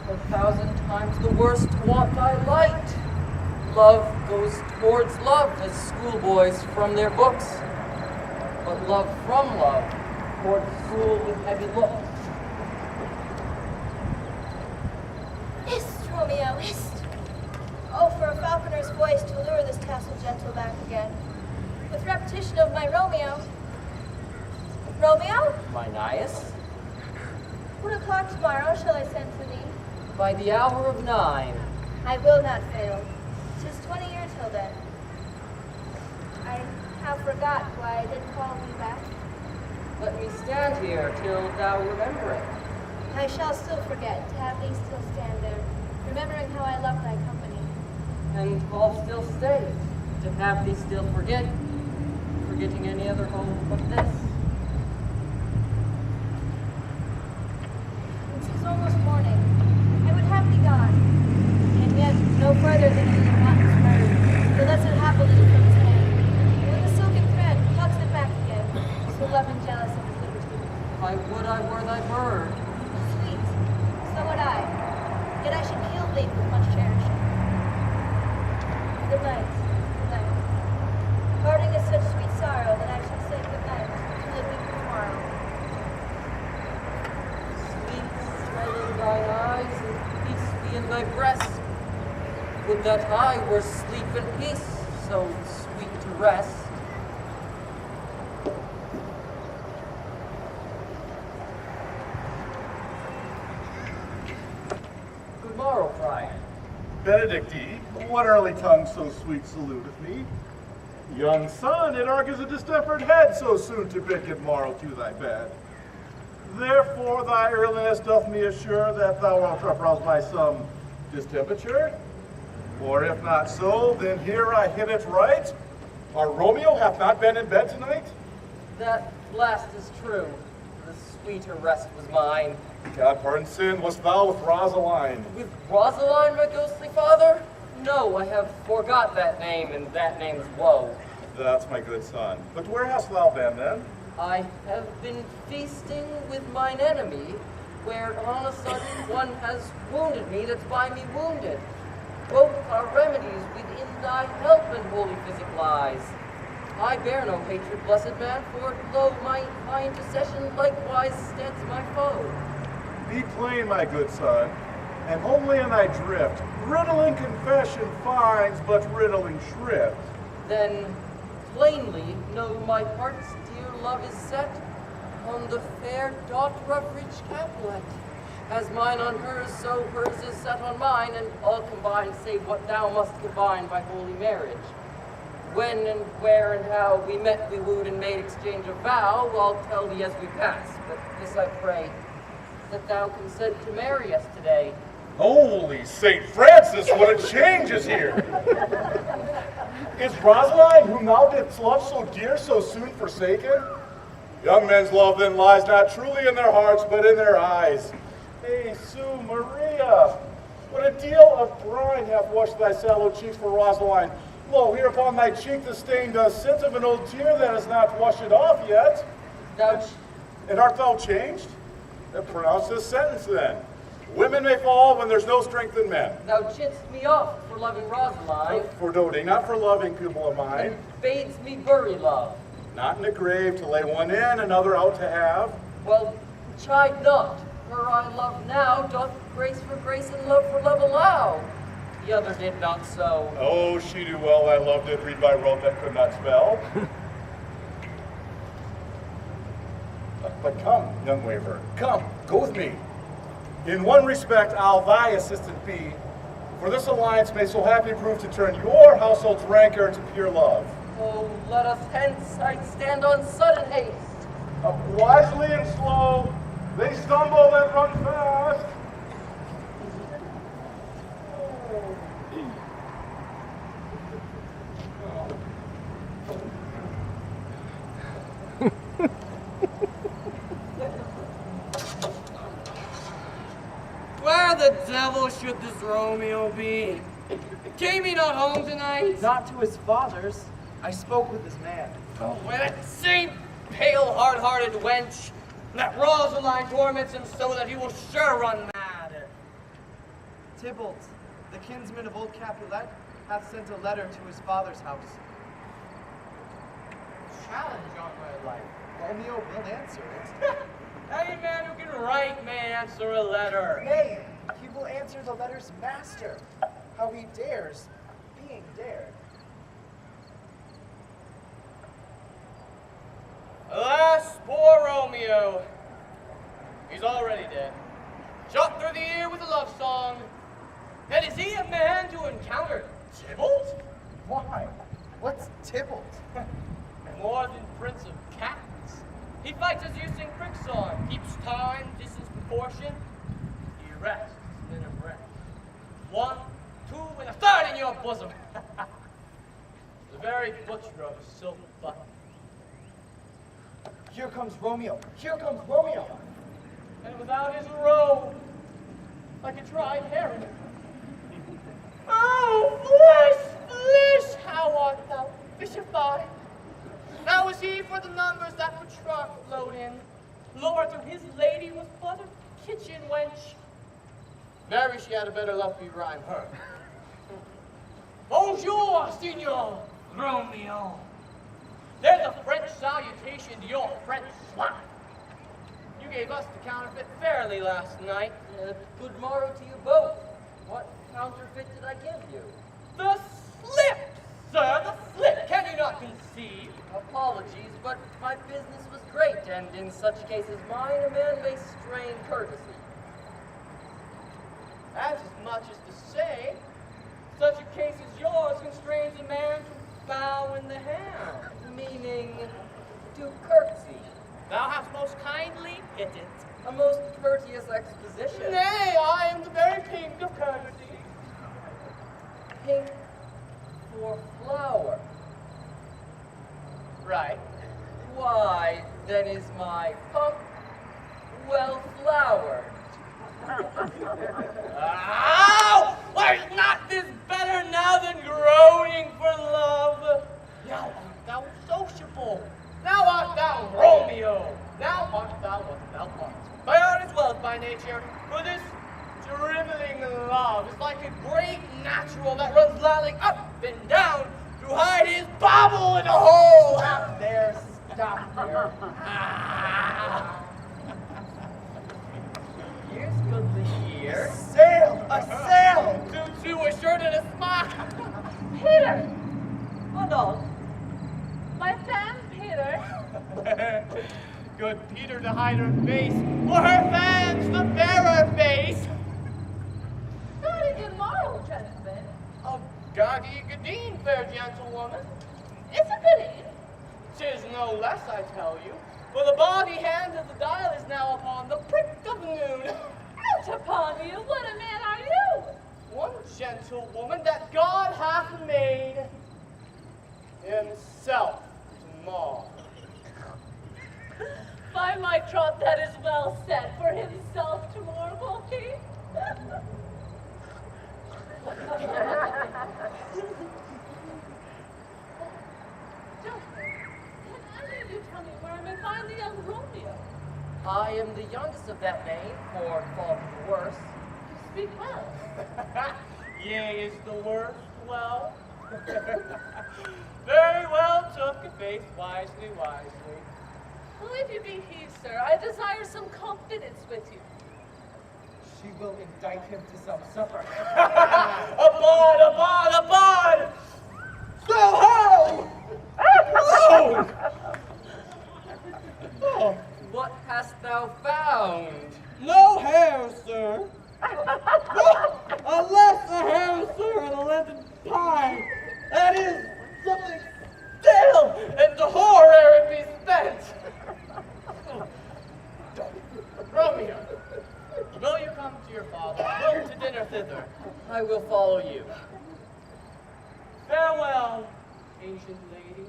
[SPEAKER 9] 1,000 times the worst want I light. Love goes towards love as schoolboys from their books, but love from love towards school with heavy looks.
[SPEAKER 10] Hist, Romeo, hist! Oh, for a falconer's voice to lure this tassel gentle back again, with repetition of my Romeo. Romeo?
[SPEAKER 9] My Nias,
[SPEAKER 10] What o'clock tomorrow shall I send to thee?
[SPEAKER 9] by the hour of 9.
[SPEAKER 10] I will not fail. 'Tis 20 years till then. I have forgot why I did call thee back.
[SPEAKER 9] Let me stand here till thou remember it.
[SPEAKER 10] I shall still forget to have thee still stand there, remembering how I loved thy company.
[SPEAKER 9] And I'll still stay to have thee still forget, forgetting any other home but this.
[SPEAKER 10] It is almost morning. I would have thee gone, and yet no further than in the mountain's bird, the lesson happily from his hand. And with a silken thread plucks it back again, so loving jealous of his liberty.
[SPEAKER 9] I would I were thy bird.
[SPEAKER 10] Sweet, so would I, yet I should kill thee with much cherishing. Good night, good night. Parting is such sweet sorrow that I should say good night till it be tomorrow.
[SPEAKER 9] Sweet smell in thine eyes, and peace be in thy breast. Would that I were sleep and peace, so sweet to rest. Good morrow, Friar.
[SPEAKER 11] Benedicti, what early tongue so sweet saluteth me? Young son, it argues a distempered head so soon to bid good morrow to thy bed. Therefore thy earliness doth me assure that thou wilt uprouse by some distemperature. Or if not so, then here I hit it right. Our Romeo hath not been in bed tonight?
[SPEAKER 9] That last is true. The sweeter rest was mine.
[SPEAKER 11] God pardon sin, wast thou with Rosaline?
[SPEAKER 9] With Rosaline, my ghostly father? No, I have forgot that name, and that name's woe.
[SPEAKER 11] That's my good son. But where hast thou been then?
[SPEAKER 9] I have been feasting with mine enemy, where on a sudden one has wounded me that's by me wounded. Both are remedies within thy help and holy physic lies. I bear no hatred, blessed man, for lo, my intercession likewise stands my foe.
[SPEAKER 11] Be plain, my good son, and homely in thy drift. Riddling confession finds but riddling shrift.
[SPEAKER 9] Then plainly know my heart's dear love is set on the fair daughter of rich Capulet. As mine on hers, so hers is set on mine, and all combined save what thou must combine by holy marriage. When and where and how we met, we wooed and made exchange of vow, I'll tell thee as we pass, but this I pray, that thou consent to marry us today.
[SPEAKER 11] Holy St. Francis, what a change is here! Is Rosaline, whom thou didst love so dear, so soon forsaken? Young men's love then lies not truly in their hearts, but in their eyes. Jesu Maria, what a deal of brine hath washed thy sallow cheeks for Rosaline. Lo, here upon thy cheek the stain does scent of an old tear that has not washed it off yet. And art thou changed? Pronounce this sentence then. Women may fall when there's no strength in men.
[SPEAKER 9] Thou chidst me oft for loving Rosaline,
[SPEAKER 11] For doting, not for loving, pupil of mine.
[SPEAKER 9] and badest me bury love.
[SPEAKER 11] Not in a grave to lay one in, another out to have.
[SPEAKER 9] Well, chide not, her I love now, doth grace for grace and love for love allow. The other did not so.
[SPEAKER 11] Oh, she knew well thy love did read by rote that could not spell. But come, young waver, come, go with me. In one respect, I'll thy assistant be, for this alliance may so happily prove to turn your household's rancor to pure love.
[SPEAKER 9] Oh, let us hence, I stand on sudden haste.
[SPEAKER 11] Up wisely and slow, they stumble and run fast.
[SPEAKER 3] Where the devil should this Romeo be? Came he not home tonight?
[SPEAKER 2] Not to his father's. I spoke with his man.
[SPEAKER 3] Oh, with that same pale, hard-hearted wench. That Rosaline torments him so that he will sure run mad.
[SPEAKER 2] Tybalt, the kinsman of old Capulet, hath sent a letter to his father's house.
[SPEAKER 3] Challenge on my life.
[SPEAKER 2] Romeo will answer it.
[SPEAKER 3] Any man who can write may answer a letter.
[SPEAKER 2] Nay, he will answer the letter's master. How he dares, being dared.
[SPEAKER 3] Alas, poor Romeo. He's already dead. Shot through the ear with a love song. And is he a man to encounter Tybalt?
[SPEAKER 2] Why? What's Tybalt?
[SPEAKER 3] More than Prince of Cats. He fights as using Crixon, keeps time, distance, proportion. He rests in a breath. 1, 2, and a third in your bosom. The very butcher of a silver button.
[SPEAKER 2] Here comes Romeo. Here comes Romeo.
[SPEAKER 3] And without his robe, like a dried herring. Oh, flesh, how art thou fishified? Now is he for the numbers that Petrarch flowed in. Lord, to his lady was but a kitchen wench. Mary, she had a better love be rhyme her. Bonjour, Signor Romeo. There's a French salutation to your French swine. You gave us the counterfeit fairly last night.
[SPEAKER 9] Good morrow to you both. What counterfeit did I give you?
[SPEAKER 3] The slip, sir, the slip. Can you not conceive?
[SPEAKER 9] Apologies, but my business was great, and in such cases mine, a man may strain courtesy.
[SPEAKER 3] That's as much as to say, such a case as yours constrains a man to bow in the hand.
[SPEAKER 9] Meaning, to curtsy.
[SPEAKER 3] Thou hast most kindly hit it.
[SPEAKER 9] A most courteous exposition.
[SPEAKER 3] Nay, I am the very pink of courtesy.
[SPEAKER 9] Pink for flower.
[SPEAKER 3] Right.
[SPEAKER 9] Why, then is my pump well flowered.
[SPEAKER 3] Ow! Why, not this better now than groaning for love? Now art thou sociable. Now art thou Romeo. Now art thou what thou art. By art as well as by nature. For this dribbling love is like a great natural that runs lalling up and down to hide his bauble in a hole.
[SPEAKER 2] Stop there, stop there.
[SPEAKER 9] Here's goodly here.
[SPEAKER 2] Sail! A sail!
[SPEAKER 3] Tutu, a shirt and a smock.
[SPEAKER 4] Peter!
[SPEAKER 9] Adolf.
[SPEAKER 4] My fan, Peter.
[SPEAKER 3] Good Peter to hide her face, for her fans the fairer face.
[SPEAKER 4] Very good morrow, gentlemen.
[SPEAKER 3] A gaudy gadeen, fair gentlewoman.
[SPEAKER 4] It's a goodie.
[SPEAKER 3] 'Tis no less, I tell you, for the body hand of the dial is now upon the prick of noon.
[SPEAKER 4] Out upon you, what a man are you?
[SPEAKER 3] One gentlewoman that God hath made himself to maul.
[SPEAKER 4] By my troth, that is well said. For himself to more will he. Gentlemen, can any of you tell me where I may find the young Romeo?
[SPEAKER 9] I am the youngest of that name, for fault of the worse.
[SPEAKER 3] Yea is the worst, well. Very well, took a faith wisely, wisely.
[SPEAKER 4] Well, if you be he, sir, I desire some confidence with you.
[SPEAKER 2] She will indict him to some supper.
[SPEAKER 3] Abide, abide, abide!
[SPEAKER 2] Thou hell!
[SPEAKER 9] Oh, what hast thou found?
[SPEAKER 2] No hair, sir. Unless a hair, sir, and a London pie. That is something
[SPEAKER 3] Damn! And the whore ere it be spent! Romeo, will you come to your father? Go to dinner thither.
[SPEAKER 9] I will follow you.
[SPEAKER 3] Farewell, ancient lady.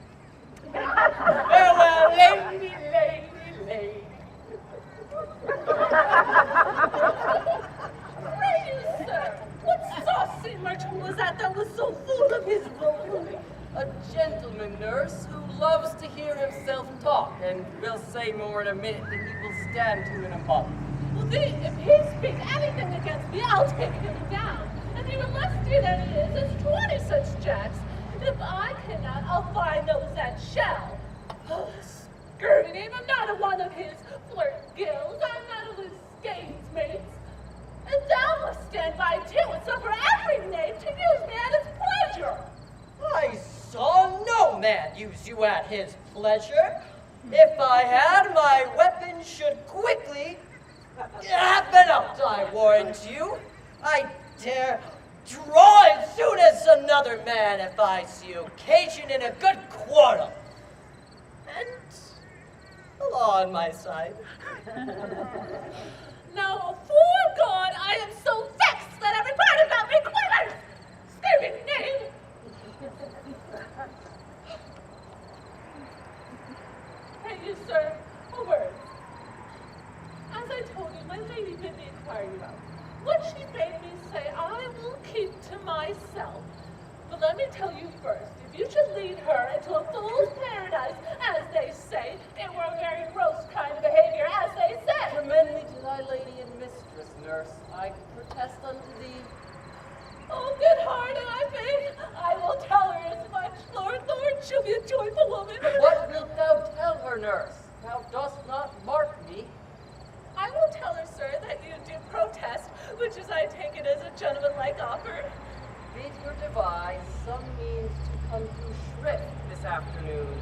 [SPEAKER 3] Farewell, lady, lady, lady.
[SPEAKER 4] Pray you, sir, what saucy merchant was that was so full of his roguery?
[SPEAKER 9] A gentleman, nurse, who loves to hear himself talk, and will say more in a minute than he will stand to in a month.
[SPEAKER 4] Well, then, if he speaks anything against me, I'll take him down. And even lustier than it is 20 such jacks. If I cannot, I'll find those that shall. Oh, scurvy name, I'm not a one of his flirt gills. I'm not of his skeins mates. And thou must stand by too and suffer every knave to use me at his pleasure.
[SPEAKER 5] I saw no man use you at his pleasure. If I had, my weapon should quickly have been up, I warrant you. I dare draw as soon as another man if I see occasion in a good quarrel. And the law on my side.
[SPEAKER 4] Now, for God, I am so vexed that every part about me quivers. Scurvy knave. Hey, you, sir, a word. As I told you, my lady bid me inquire you out. What she bade me say, I will keep to myself. But let me tell you first, if you should lead her into a fool's paradise, as they say, it were a very gross kind of behavior, as they say.
[SPEAKER 9] Commend me to thy lady and mistress, nurse. I protest unto thee.
[SPEAKER 4] Oh, good heart, and I faith, I will tell her as much. Lord, she'll be a joyful woman.
[SPEAKER 9] What wilt thou tell her, nurse? Thou dost not mark me.
[SPEAKER 4] I will tell her, sir, that you do protest, which is, I take it, as a gentlemanlike offer.
[SPEAKER 9] Bid her devise some means to come to shrift this afternoon,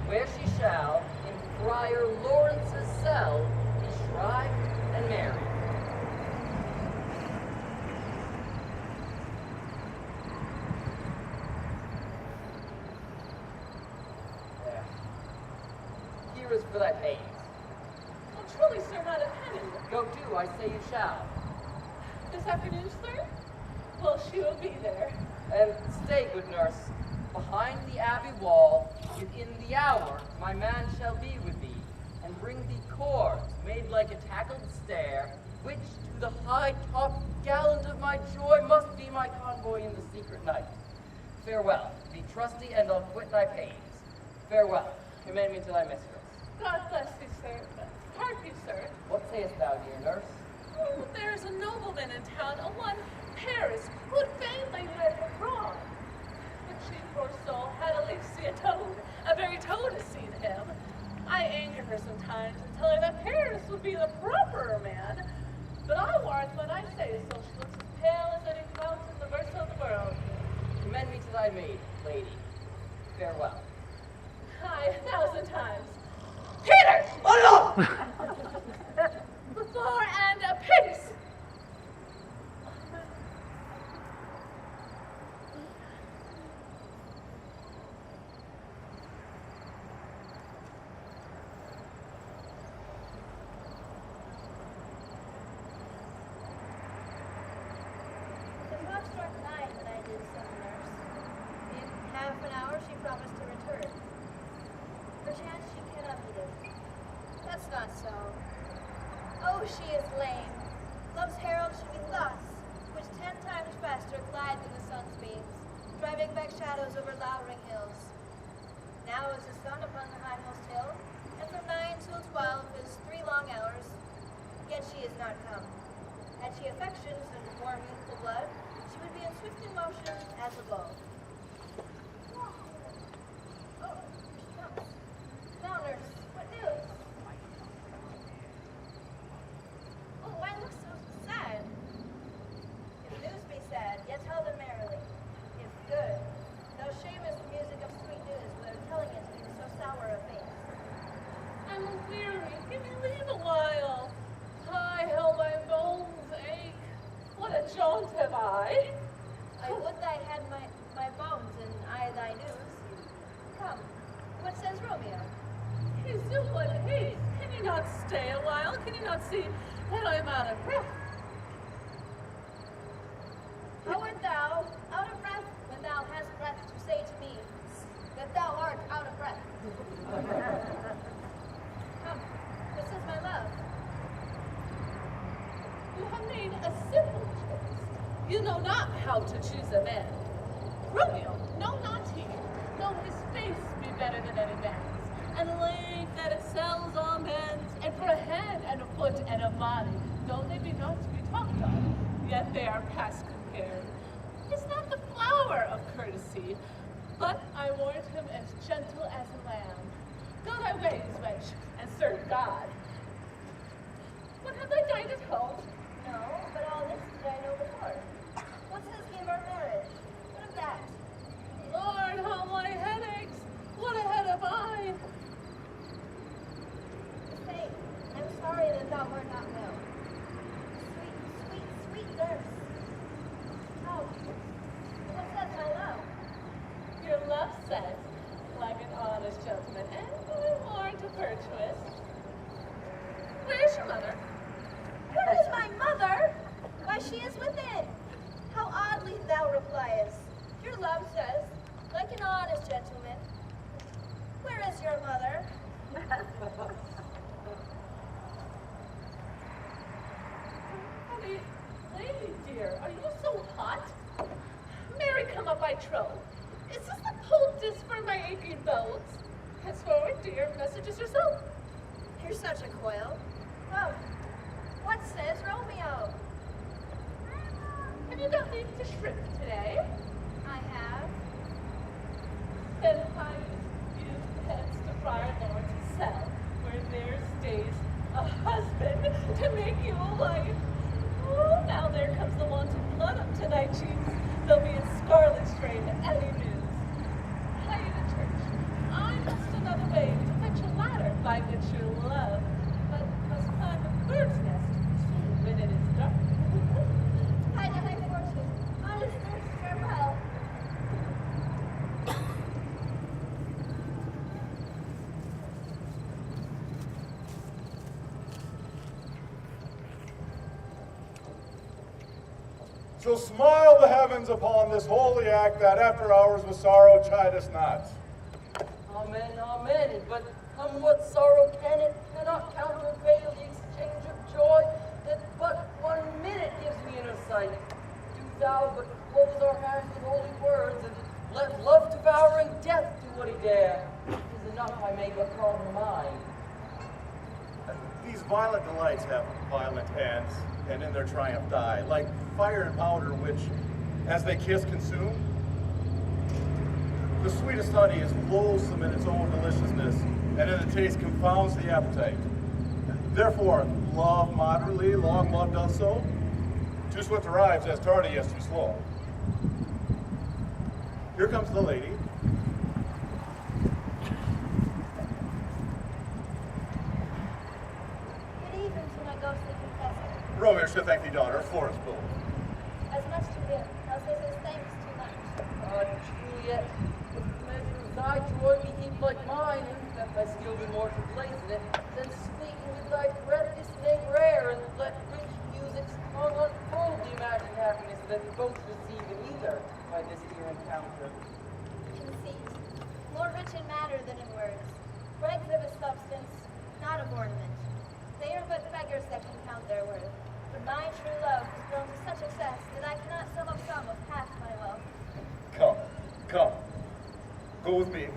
[SPEAKER 9] where she shall, in Friar Lawrence's cell, be shrived and married. There. Here is for thy pains.
[SPEAKER 4] Well, truly, sir, not a penny.
[SPEAKER 9] Go to, I say you shall.
[SPEAKER 4] This afternoon, sir? Well, she will be there.
[SPEAKER 9] And stay, good nurse. Behind the abbey wall, within the hour, my man shall be with thee, and bring thee cords made like a tackled stair, which to the high-topped gallant of my joy must be my convoy in the secret night. Farewell, be trusty, and I'll quit thy pains. Farewell, commend me to thy mistress.
[SPEAKER 4] God bless thee, sir. Hark you, sir.
[SPEAKER 9] What sayest thou, dear nurse?
[SPEAKER 4] Oh, there's a nobleman in town, a one Paris, who'd vainly led her abroad. But she, poor soul, had at least see a toad, a very toad has seen him. I anger her sometimes and tell her that Paris would be the properer man. But I warrant when I say so, she looks as pale as any fountain in the verse of the world.
[SPEAKER 9] Commend me to thy maid, lady. Farewell.
[SPEAKER 4] Aye, 1,000 times. Peter!
[SPEAKER 5] Oh no!
[SPEAKER 4] Before and apace!
[SPEAKER 10] The clock struck 9 when I did so, nurse. In half an hour she promised to return. Perchance she cannot meet us. That's not so. Oh, she is lame. Love's herald should be thoughts, which 10 times faster glide than the sun's beams, driving back shadows over lowering hills. Now is the sun upon the hindmost hill, and from 9 till 12 is 3 long hours. Yet she is not come. Had she affections and warm youthful blood, she would be in swift I would thy had my bones, and I thy news. Come, what says Romeo?
[SPEAKER 4] He's in what haste. Can you not stay a while? Can you not see that I am out of breath?
[SPEAKER 10] How art thou out of breath when thou hast breath to say to me that thou art out of breath? Come, this is my love.
[SPEAKER 4] You have made a simple choice. You know not how to choose a man. Romeo, no, not he. No, his face be better than any man's, and a leg that excels all men's, and for a hand and a foot and a body, though they be not to be talked of, yet they are past compared. Is not the flower of courtesy, but I warrant him as gentle as a lamb. Go thy ways, wench, and serve God. What have thy dined at home?
[SPEAKER 10] No, but all this did I know before. What says he of our marriage? What of that?
[SPEAKER 4] Lord, how my head aches! What a head have I!
[SPEAKER 10] Say, I'm sorry that thou wert not well. Sweet, sweet, sweet nurse. Oh, what says my love?
[SPEAKER 4] Your love says, like an honest gentleman, and I warrant a virtuous. Where's your mother?
[SPEAKER 10] Where is my mother? Why, she is within. How oddly thou repliest. Your love says, like an honest gentleman. Where is your mother?
[SPEAKER 4] Honey, lady dear, are you so hot? Mary, come up, I trow. Is this the poultice for my aching bones? Henceforward, dear, messages yourself.
[SPEAKER 10] You're such a coil. Well, what says Romeo?
[SPEAKER 4] Have you got leave to shrimp today?
[SPEAKER 10] I have.
[SPEAKER 4] Then I use pets to Friar Lawrence's cell, where there stays a husband to make you a wife. Oh, now there comes the want of blood up to thy cheeks. They'll be in scarlet strain at any news. Hie to church. I must another way to fetch a ladder by which you'll love, but must climb a bird's nest soon when it is dark.
[SPEAKER 10] Hide to my fortune. Honest nurse, farewell.
[SPEAKER 11] So smile the heavens upon this holy act, that after hours with sorrow chide us not.
[SPEAKER 9] Amen, amen. But come what sorrow can, it cannot countervail the exchange of joy that but 1 minute gives me inner sight. Do thou but close our hands with holy words, and let love devouring death do what he dare. 'Tis enough I may but call her mine.
[SPEAKER 11] These violent delights have violent ends, and in their triumph die, like fire and powder which, as they kiss, consume. The sweetest honey is loathsome in its own deliciousness, and in the taste confounds the appetite. Therefore, love moderately, long love does so. Too swift arrives as tardy as too slow. Here comes the lady.
[SPEAKER 10] Good evening to my ghostly confessor.
[SPEAKER 11] Romeo should thank thee, daughter, Florence Bull.
[SPEAKER 10] As much to him, thou says his thanks too much.
[SPEAKER 9] Juliet, if the measure of thy joy be heaped like mine, and that thy skill be more to place in it, then sweeten with thy breath this name rare, and let rich music's tongue unfold the imagined happiness that we both receive in either by this dear encounter.
[SPEAKER 10] Conceit, more rich in matter than in words, dregs of a substance, not of ornament. They are but beggars that can count their worth. But my true love has grown to such excess that I cannot sum up some of half my wealth.
[SPEAKER 11] Come, come. Go with me,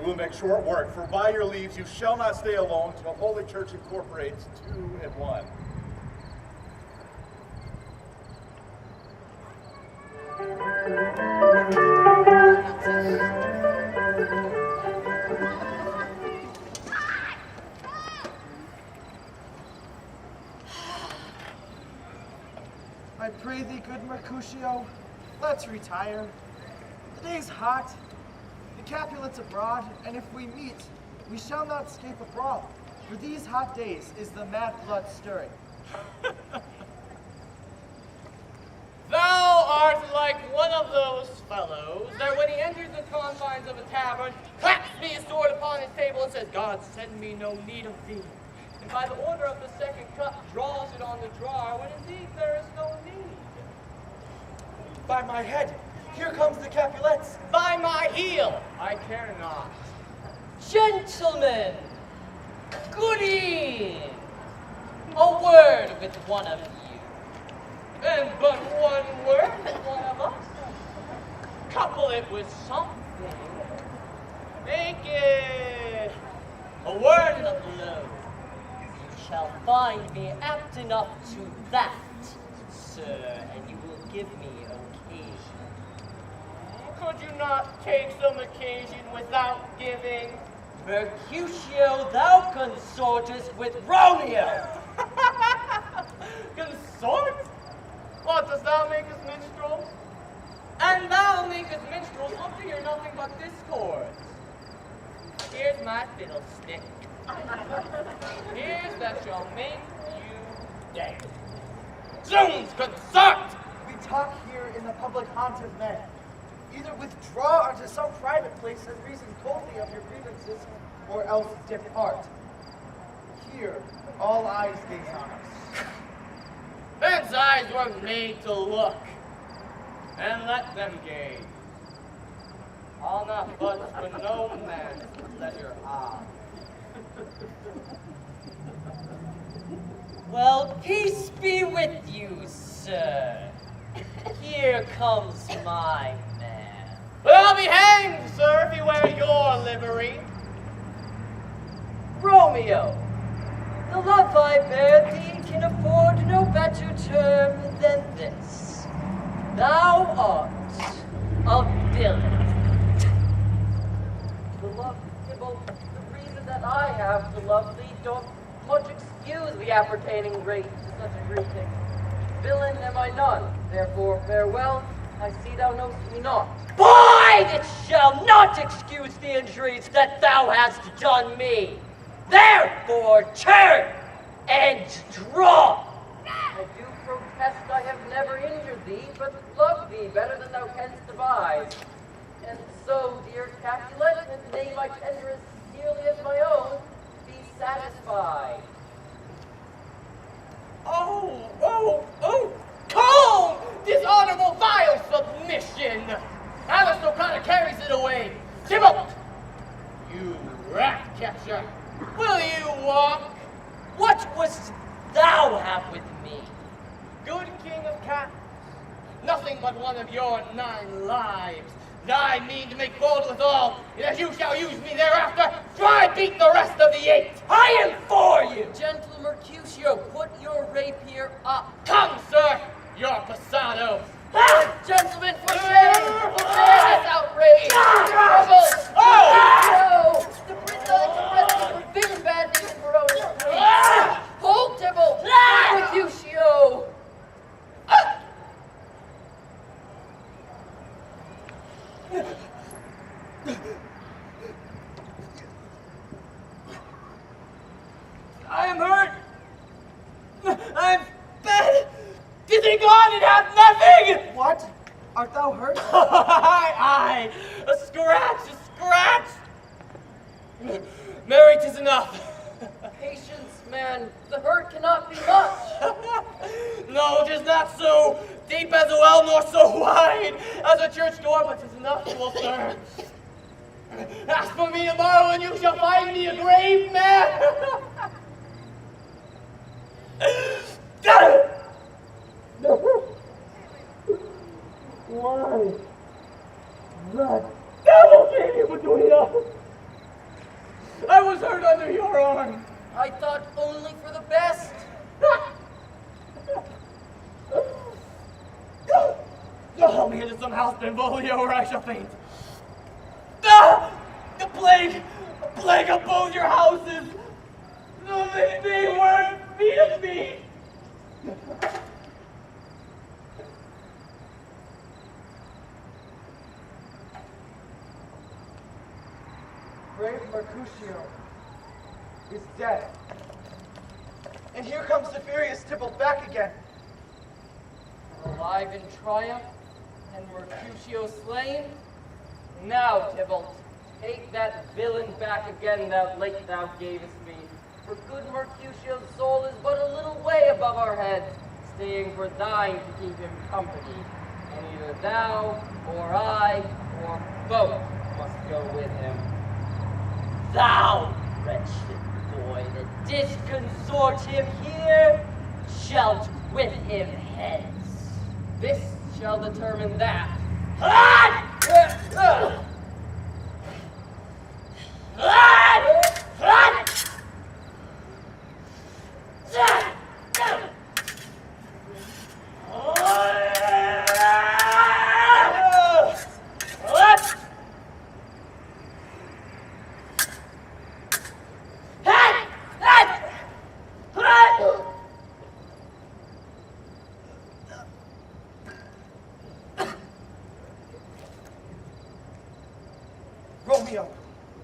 [SPEAKER 11] we'll make short work, for by your leaves you shall not stay alone till Holy Church incorporates two in one.
[SPEAKER 2] I pray thee, good Mercutio, let's retire. The day's hot, the Capulets abroad, and if we meet, we shall not escape a brawl. For these hot days is the mad blood stirring.
[SPEAKER 3] Thou art like one of those fellows that when he enters the confines of a tavern, claps me his sword upon his table and says, God send me no need of thee. And by the order of the second cup, draws it on the jar when indeed there is no need.
[SPEAKER 2] By my head, here comes the Capulets.
[SPEAKER 3] By my heel, I care not.
[SPEAKER 5] Gentlemen, goody! A word with one of you.
[SPEAKER 3] And but one word with one of us. Couple it with something. Make it a word and a blow.
[SPEAKER 5] You shall find me apt enough to that, sir, and you will give me occasion.
[SPEAKER 3] Could you not take some occasion without giving?
[SPEAKER 5] Mercutio, thou consortest with Romeo!
[SPEAKER 3] Consort? What, dost thou make us minstrels? And thou makest minstrels look to hear nothing but discords. Here's my fiddlestick. Here's that shall make you dance. Zoons, consort!
[SPEAKER 2] We talk here in the public haunt of men. Either withdraw unto some private place and reason coldly of your grievances, or else depart. Here, all eyes gaze on us.
[SPEAKER 3] Men's eyes were made to look, and let them gaze. All not but for no man's pleasure eye.
[SPEAKER 5] Well, peace be with you, sir. Here comes my man.
[SPEAKER 3] But I'll be hanged, sir, if you wear your livery.
[SPEAKER 5] Romeo, the love I bear thee can afford no better term than this. Thou art a villain. The love, Tybalt, the reason that I have to love thee doth much excuse the appertaining great to such a greeting. Villain am I none, therefore farewell, I see thou knowst me not. Boy, it shall not excuse the injuries that thou hast done me. Therefore turn and draw. I do protest I have never injured thee, but love thee better than thou canst devise. And so, dear Capulet, in the name I tender as sincerely as my own, be satisfied.
[SPEAKER 3] Oh, calm! Dishonorable, vile submission! Aristocrata carries it away. Tybalt! You rat catcher! Will you walk?
[SPEAKER 5] What wouldst thou have with me?
[SPEAKER 3] Good king of cats, nothing but one of your 9 lives. I mean to make bold withal, and as you shall use me thereafter, try beat the rest of the 8.
[SPEAKER 5] I am for you! Gentle Mercutio, put your rapier up.
[SPEAKER 3] Come, sir, your passado.
[SPEAKER 5] Ah! Gentlemen, for shame! For shame, this outrage! Trouble!
[SPEAKER 3] Oh!
[SPEAKER 5] No! The prince for big bad news for Romeo. Hold, Tybalt! Mercutio!
[SPEAKER 3] I am hurt. I'm bad. Dizzy gone and have nothing.
[SPEAKER 2] What? Art thou hurt?
[SPEAKER 3] Aye, a scratch, Mary, 'tis enough.
[SPEAKER 5] Patience, man. The hurt cannot be much.
[SPEAKER 3] No, 'tis not so deep as a well, nor so wide as a church door, but 'tis enough, you will serve. Ask for me tomorrow, and you shall find me a grave man. Why? The devil came in between us. I was hurt under your arm.
[SPEAKER 5] I thought only for the best.
[SPEAKER 3] Help me into some house Benvolio, or I shall faint. The plague of both your houses. They were beating me.
[SPEAKER 2] Brave Mercutio is dead. And here comes the furious Tybalt back again.
[SPEAKER 5] Alive in triumph,
[SPEAKER 9] and Mercutio slain? Now, Tybalt, take that villain back again that late thou gavest me. For good Mercutio's soul is but a little way above our heads, staying for thine to keep him company. And either thou, or I, or both must go with him.
[SPEAKER 5] Thou, wretched boy, that didst consort him here, shalt with him hence.
[SPEAKER 9] This shall determine that.
[SPEAKER 2] Romeo,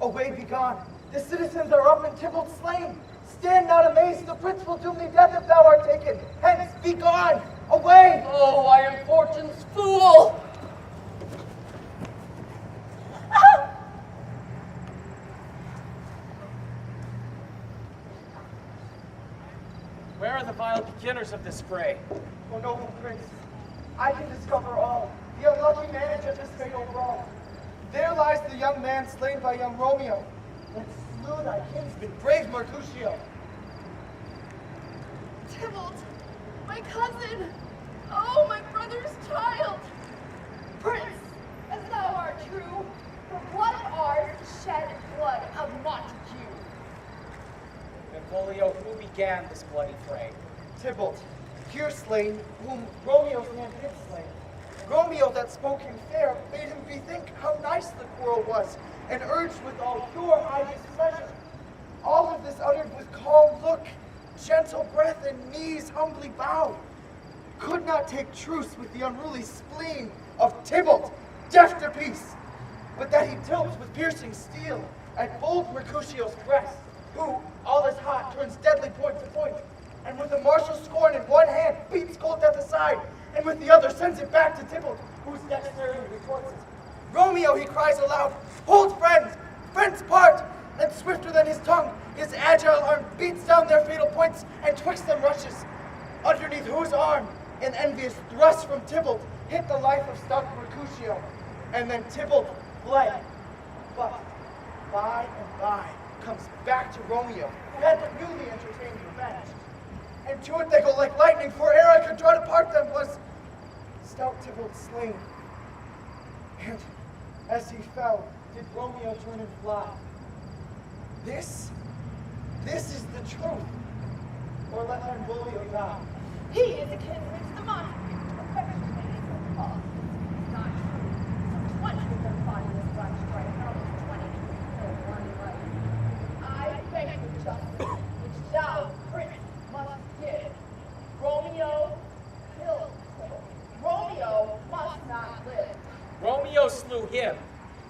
[SPEAKER 2] away be gone. The citizens are up and Tybalt slain. Stand not amazed, the prince will do me death if thou art taken. Hence, be gone, away!
[SPEAKER 9] Oh, I am fortune's fool!
[SPEAKER 3] Where are the vile beginners of this fray?
[SPEAKER 2] O noble prince, I can discover all. The unlucky manage of this fatal brawl. There lies the young man slain by young Romeo, that slew thy kinsman, brave Mercutio.
[SPEAKER 6] Tybalt, my cousin, oh, my brother's child. Prince, as thou art true, for blood of ours shed blood of Montague.
[SPEAKER 3] Benvolio, who began this bloody fray?
[SPEAKER 2] Tybalt, here slain, whom Romeo's hand did slay. Romeo that spoke him fair made him bethink how nice the quarrel was, and urged with all pure high displeasure. All of this uttered with calm look, gentle breath, and knees humbly bowed. Could not take truce with the unruly spleen of Tybalt, deaf to peace, but that he tilts with piercing steel at bold Mercutio's breast, who, all is hot, turns deadly point to point, and with a martial scorn in one hand beats cold death aside, and with the other sends it back to Tybalt, whose dexterity retorts it. Romeo, he cries aloud, hold friends, friends part, and swifter than his tongue, his agile arm beats down their fatal points, and twixt them rushes, underneath whose arm an envious thrust from Tybalt hit the life of stout Mercutio, and then Tybalt fled. But by and by comes back to Romeo, who had but newly entertained revenge. And to it they go like lightning, for ere I could draw to part them was stout Tybalt slain. And as he fell, did Romeo turn and fly. This is the truth. Or let Benvolio die.
[SPEAKER 6] He is a kinsman to the Montague, affectionately is the cause. It's not true. Some 20 of them fought in this black strife, and almost 20 killed one life. I beg for justice, which thou, prince, must give. Romeo killed Tybalt. Romeo must not live.
[SPEAKER 3] Romeo slew him.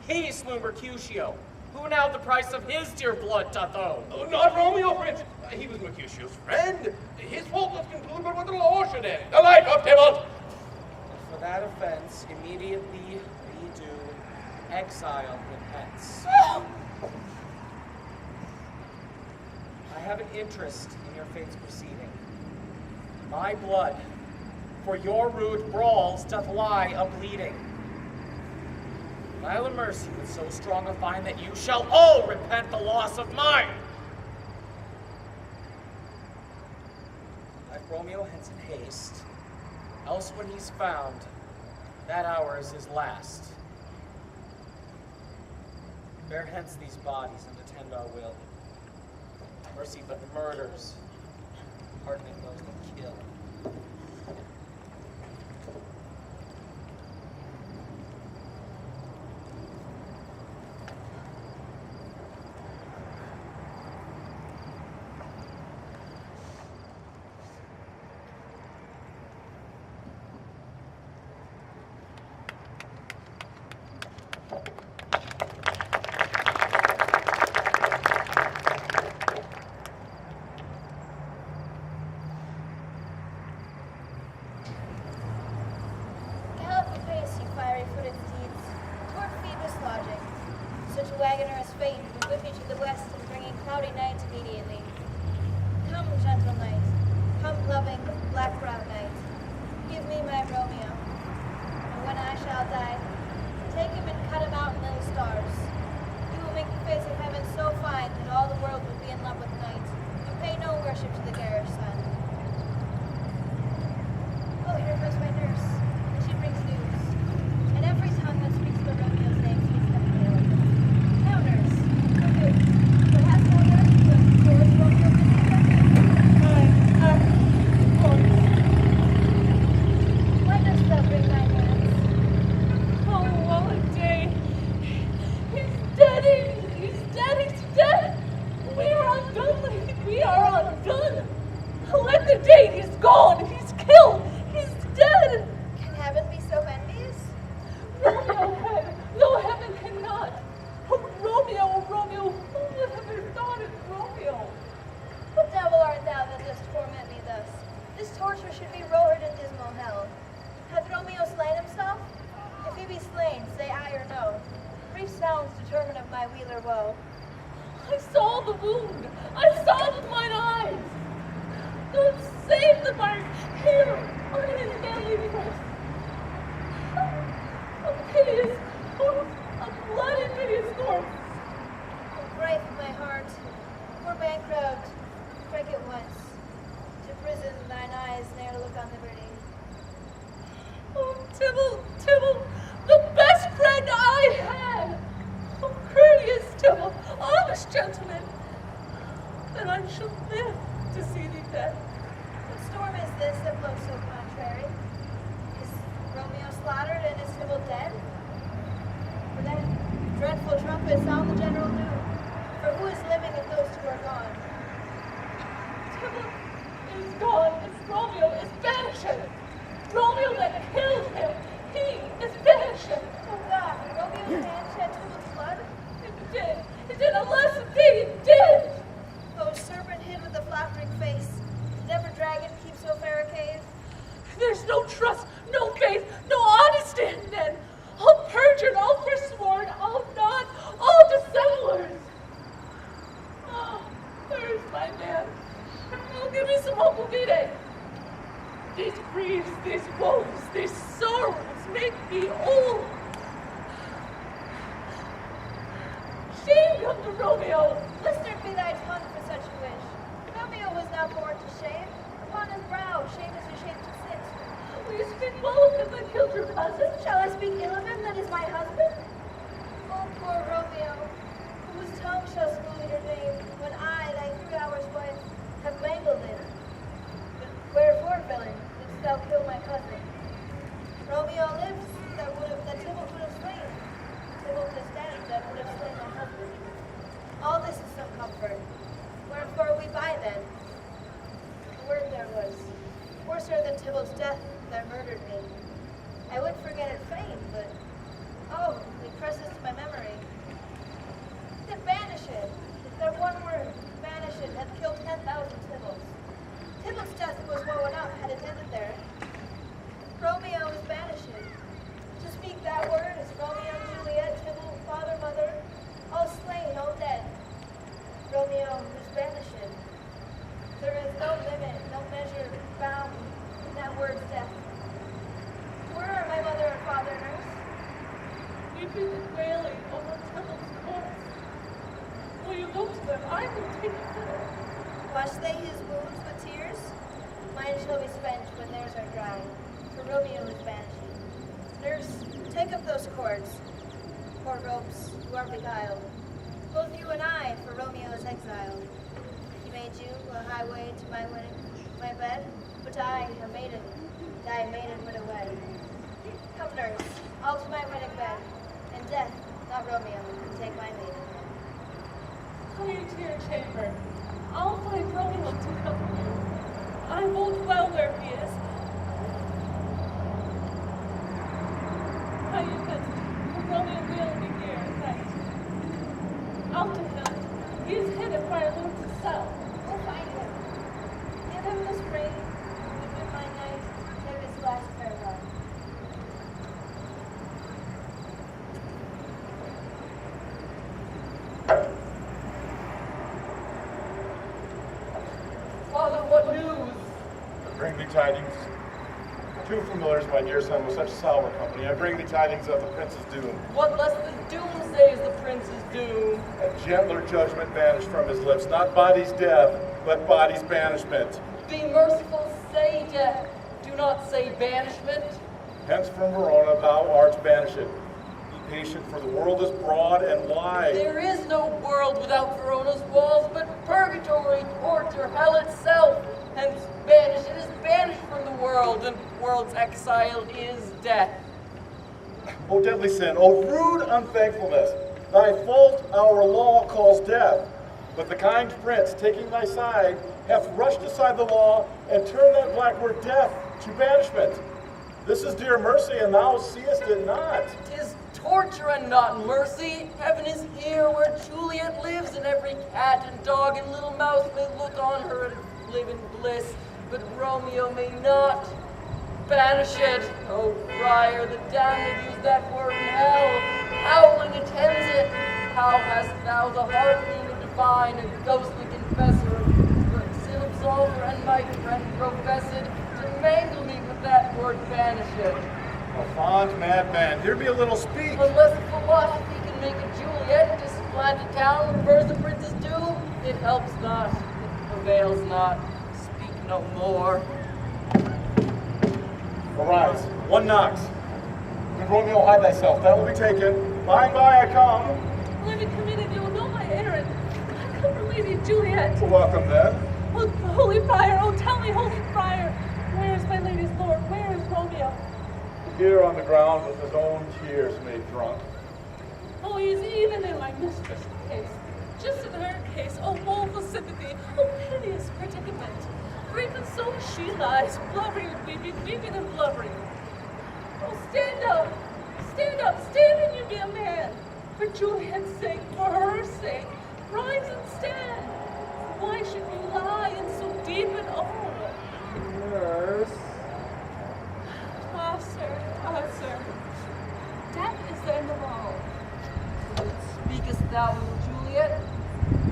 [SPEAKER 3] He slew Mercutio. Who now the price of his dear blood doth owe?
[SPEAKER 7] Oh, not Romeo, Prince. He was Mercutio's friend. His fault was conclude but what the law should end. The life of Tybalt!
[SPEAKER 3] For that offense, immediately we do exile him hence. I have an interest in your fate's proceeding. My blood, for your rude brawls, doth lie a-bleeding. I'll immerse you with so strong a fine that you shall all repent the loss of mine. Drive Romeo hence in haste, else when he's found, that hour is his last. Bear hence these bodies and attend our will. Mercy but murders, pardoning those that kill.
[SPEAKER 10] wagoner is fain to whip me to the west and bringing cloudy night immediately. Come, gentle night, come, loving, black-browed night, give me my Romeo, and when I shall die, take him and cut him out in little stars. He will make the face of heaven so fine that all the world will be in love with night, and pay no worship to the garish sun. Oh, here goes my nurse, and she brings news, and every tongue that speaks the Romeo's name speaks the hail. Now, nurse, what news? Perhaps more yet, so is Romeo busy? Why dost thou bring thy hands?
[SPEAKER 4] Oh, what a day. He's dead. He's dead. He's dead. We are undone. We are undone. Let the day. He's gone. He's killed. He's dead.
[SPEAKER 10] Can heaven be so envious?
[SPEAKER 4] Romeo had. No, heaven cannot. Oh, Romeo, Romeo. Who would have ever thought it, Romeo?
[SPEAKER 10] What devil art thou that dost torment me thus? This torture should be roared in dismal hell. Hath Romeo slain himself? If he be slain, say aye or no. Brief sounds determine of my wheeler woe.
[SPEAKER 4] I saw the wound. I saw it with mine eyes. God save the mark here on his deadly breast. A piteous corpse, a bloody piteous corpse.
[SPEAKER 10] Brave my heart, poor bankrupt, strike at once. To prison thine eyes ne'er look on liberty.
[SPEAKER 4] Oh, Tybalt, the best friend I had. Oh, courteous Tybalt, honest gentleman. And I shall live to see thee dead.
[SPEAKER 10] What storm is this that blows so contrary? Is Romeo slaughtered and is Tybalt dead? For that dreadful trumpet sound the general doom. For who is living if those two are gone?
[SPEAKER 4] Tybalt is gone. It's Romeo is banished. Romeo that killed him, he is banished.
[SPEAKER 10] Oh God, Romeo's hand shed Tybalt's blood?
[SPEAKER 4] It did, alas, it did.
[SPEAKER 10] Oh, serpent hid with a flattering face, did ever dragon keep so fair a cave?
[SPEAKER 4] There's no trust, no faith, no honesty in men. All perjured, all forsworn, all not, all dissemblers. Oh, where's my man? Oh, give me some hope, Vide. These griefs, these woes, these sorrows make me old. Shame come to Romeo.
[SPEAKER 10] Blistered be thy tongue for such a wish. Romeo was not born to shame. Upon his brow, shame is ashamed to sit.
[SPEAKER 4] Will you speak well of him that killed your cousin?
[SPEAKER 10] Shall I speak ill of him that is my husband? Oh, poor Romeo, whose tongue shall smooth your name, when I, thy 3 hours wife, have mangled it. But wherefore, villain, didst thou kill my cousin? Romeo lives, that Tybalt would have slain. Tybalt is dead, that would have slain my husband. All this is some comfort. Wherefore we buy then. The word there was, worser than Tybalt's death, that murdered me. I would forget it fain, but oh, it presses to my memory. Then banish it. That one word, banish it, hath killed 10,000 Tybalts. Tybalt's death was woe enough had it ended there. Romeo is banished. To speak that word is Romeo, Juliet, Tybalt, father, mother, all slain, all dead. Romeo is banished. There is no limit, no measure bound in that word's death. Where are my mother and father, nurse?
[SPEAKER 4] Weeping and wailing over Tybalt's corpse. Will you go to them? I will take it thither.
[SPEAKER 10] Wash they his wounds with tears? Mine shall be spent when theirs are dry, for Romeo is banished. Nurse, take up those cords. Poor ropes, you are beguiled. Both you and I, for Romeo is exiled. He made you a highway to my wedding, my bed, but I, a maiden, thy maiden would away. Come, nurse, all to my wedding bed, and death, not Romeo, can take my maiden.
[SPEAKER 4] Come you to your chamber. I'll find Romeo to comfort you. I won't well where he is. How you can, Romeo will be here at night. Out to him. He is hidden by our Lord's cell.
[SPEAKER 10] We'll find him. Give him this ring, and with my knight, take his last farewell.
[SPEAKER 11] tidings. Too familiar, my dear son, with such sour company. I bring thee tidings of the prince's doom.
[SPEAKER 9] What less than doomsday is the prince's doom?
[SPEAKER 11] A gentler judgment banished from his lips, not body's death, but body's banishment.
[SPEAKER 9] Be merciful, say death. Do not say banishment.
[SPEAKER 11] Hence from Verona thou art banished. Be patient, for the world is broad and wide.
[SPEAKER 9] There is no world without Verona's walls, but purgatory, torture, hell itself. Hence banished, it is banished from the world, and world's exile is death.
[SPEAKER 11] O deadly sin, O rude unthankfulness, thy fault our law calls death. But the kind prince, taking thy side, hath rushed aside the law, and turned that black word death to banishment. This is dear mercy, and thou seest it not.
[SPEAKER 9] 'Tis torture and not mercy. Heaven is here where Juliet lives, and every cat and dog and little mouse may look on her and live in bliss, but Romeo may not. Banish it, O friar, the damned use that word in hell. Howling attends it. How hast thou the heart being a divine, a ghostly confessor, sin absolver, and my friend professed, to mangle me with that word banish it?
[SPEAKER 11] A fond madman, here be a little speech.
[SPEAKER 9] Unless philosophy can make a Juliet, to supplant a town, reverse the prince's doom, it helps not, it avails not. Speak no more.
[SPEAKER 11] Arise, one knocks. Good Romeo, hide thyself, that will be taken. By and by I come.
[SPEAKER 4] Let me come in and you will know my errand. I come for Lady Juliet.
[SPEAKER 11] Welcome then.
[SPEAKER 4] Oh, holy friar, oh, tell me, holy friar, where is my lady's lord? Where is Romeo?
[SPEAKER 11] Here on the ground with his own tears made drunk.
[SPEAKER 4] Oh, he is even in my mistress' case. Just in her case, oh, woeful sympathy, oh, piteous predicament. For even so she lies, blubbering and weeping, weeping and blubbering. Oh, stand up, stand and you be a man. For Juliet's sake, for her sake, rise and stand. Why should you lie in so deep an own?
[SPEAKER 9] Nurse.
[SPEAKER 4] Ah, sir, death is the end of all.
[SPEAKER 9] Speakest thou of Juliet?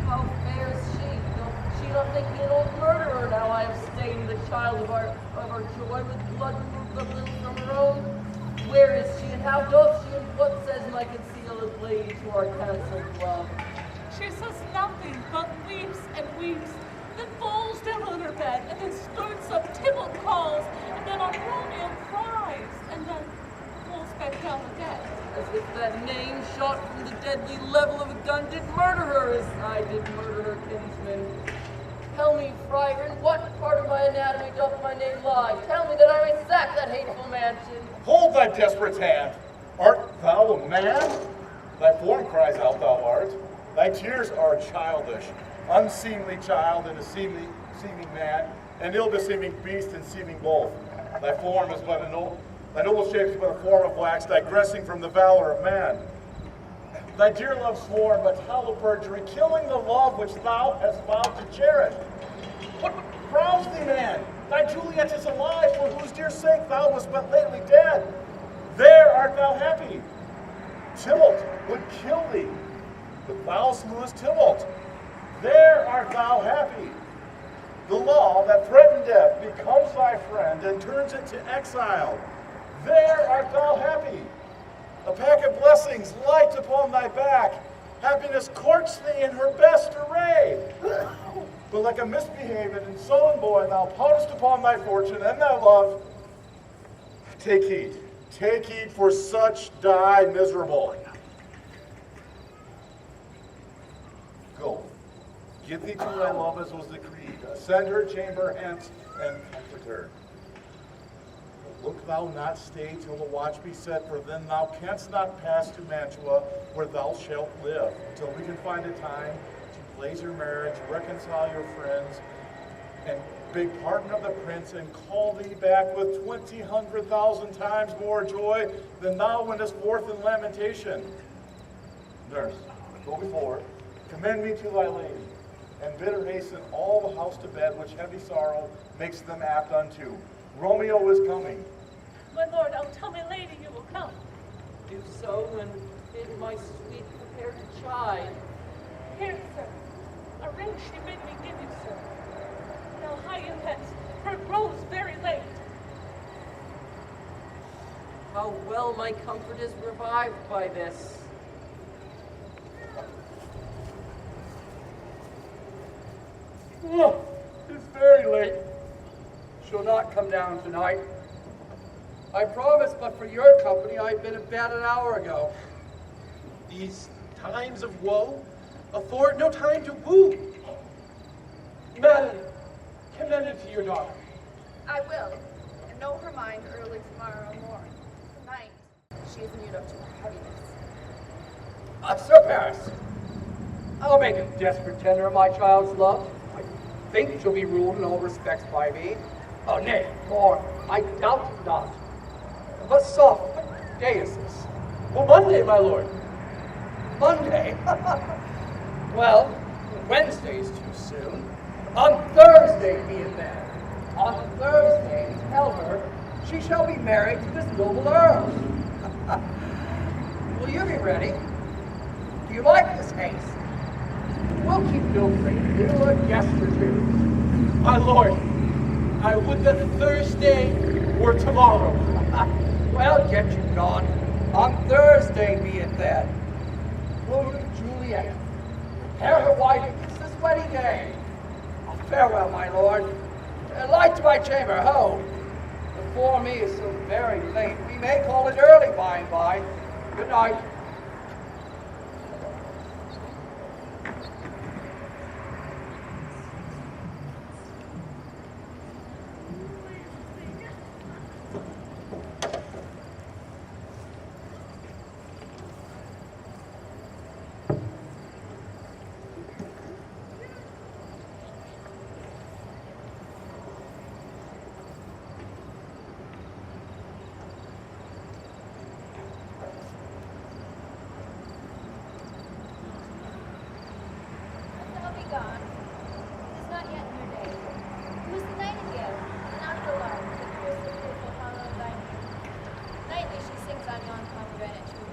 [SPEAKER 9] How fair is she? Doth she not think me an old murderer now I have stained the child of our joy with blood removed but little from her own? Where is she, and how doth she, and what says my concealed lady to our cancelled love?
[SPEAKER 4] She says nothing, but weeps and weeps, then falls down on her bed, and then starts up, Tybalt calls, and then on Romeo cries, and then falls back down again.
[SPEAKER 9] As if that name shot from the deadly level of a gun did murder her as I did murder her kinsman. Tell me, friar, in what part of my anatomy doth my name lie? Tell me that I may sack that hateful mansion.
[SPEAKER 11] Hold thy desperate hand. Art thou a man? Thy form cries out thou art. Thy tears are childish. Unseemly child and a seeming man, and ill-beseeming beast and seeming both. Thy form is but thy noble shape is but a form of wax, digressing from the valor of man. Thy dear love sworn, but hollow perjury, killing the love which thou hast vowed to cherish. What frowns thee, man? Thy Juliet is alive, for whose dear sake thou wast but lately dead. There art thou happy. Tybalt would kill thee, but thou slewest Tybalt. There art thou happy. The law that threatened death becomes thy friend and turns it to exile. There art thou happy. A pack of blessings light upon thy back. Happiness courts thee in her best array. But like a misbehaved and sullen boy, thou poutest upon thy fortune and thy love. Take heed, for such die miserable. Go, get thee to thy love as was decreed. Ascend her chamber hence and comfort her. Look thou not stay till the watch be set, for then thou canst not pass to Mantua, where thou shalt live, till we can find a time to place your marriage, reconcile your friends, and beg pardon of the prince, and call thee back with 20,000 times more joy than thou wentest forth in lamentation. Nurse, go before, commend me to thy lady, and bid her hasten all the house to bed, which heavy sorrow makes them apt unto. Romeo is coming.
[SPEAKER 4] My lord, oh, tell me, lady, you will come.
[SPEAKER 9] Do so, and bid my sweet prepare to chide.
[SPEAKER 4] Here, sir, a ring she bid me give you, sir. Now hie you hence, for it grows very late.
[SPEAKER 9] How well my comfort is revived by this.
[SPEAKER 8] Oh, it's very late. She'll not come down tonight. I promise, but for your company, I'd been in bed an hour ago.
[SPEAKER 1] These times of woe afford no time to woo. Madam, commend it to your daughter.
[SPEAKER 6] I will, and know her mind early tomorrow morning. Tonight, she is immune up to heaviness.
[SPEAKER 8] Sir Paris, I'll make a desperate tender of my child's love. I think she'll be ruled in all respects by me. Oh, nay, more, I doubt not. But soft, what day is this?
[SPEAKER 1] Well, Monday, my lord.
[SPEAKER 8] Monday? Well, Wednesday's too soon. On Thursday be it then. On Thursday, tell her she shall be married to this noble earl. Will you be ready? Do you like this haste? We'll keep no great deal, a guest or two.
[SPEAKER 1] My lord, I would that Thursday were tomorrow.
[SPEAKER 8] Well, get you gone. On Thursday be it then. Will you, Juliet, prepare her wife against this wedding day? Farewell, my lord. Light to my chamber, ho! Before me is so very late. We may call it early by and by. Good night.
[SPEAKER 10] Gone. It is not yet your day. Who is the nightingale? Not the lark, the piercing, beautiful hollow vine. Nightly she sings on yon pomegranate tree.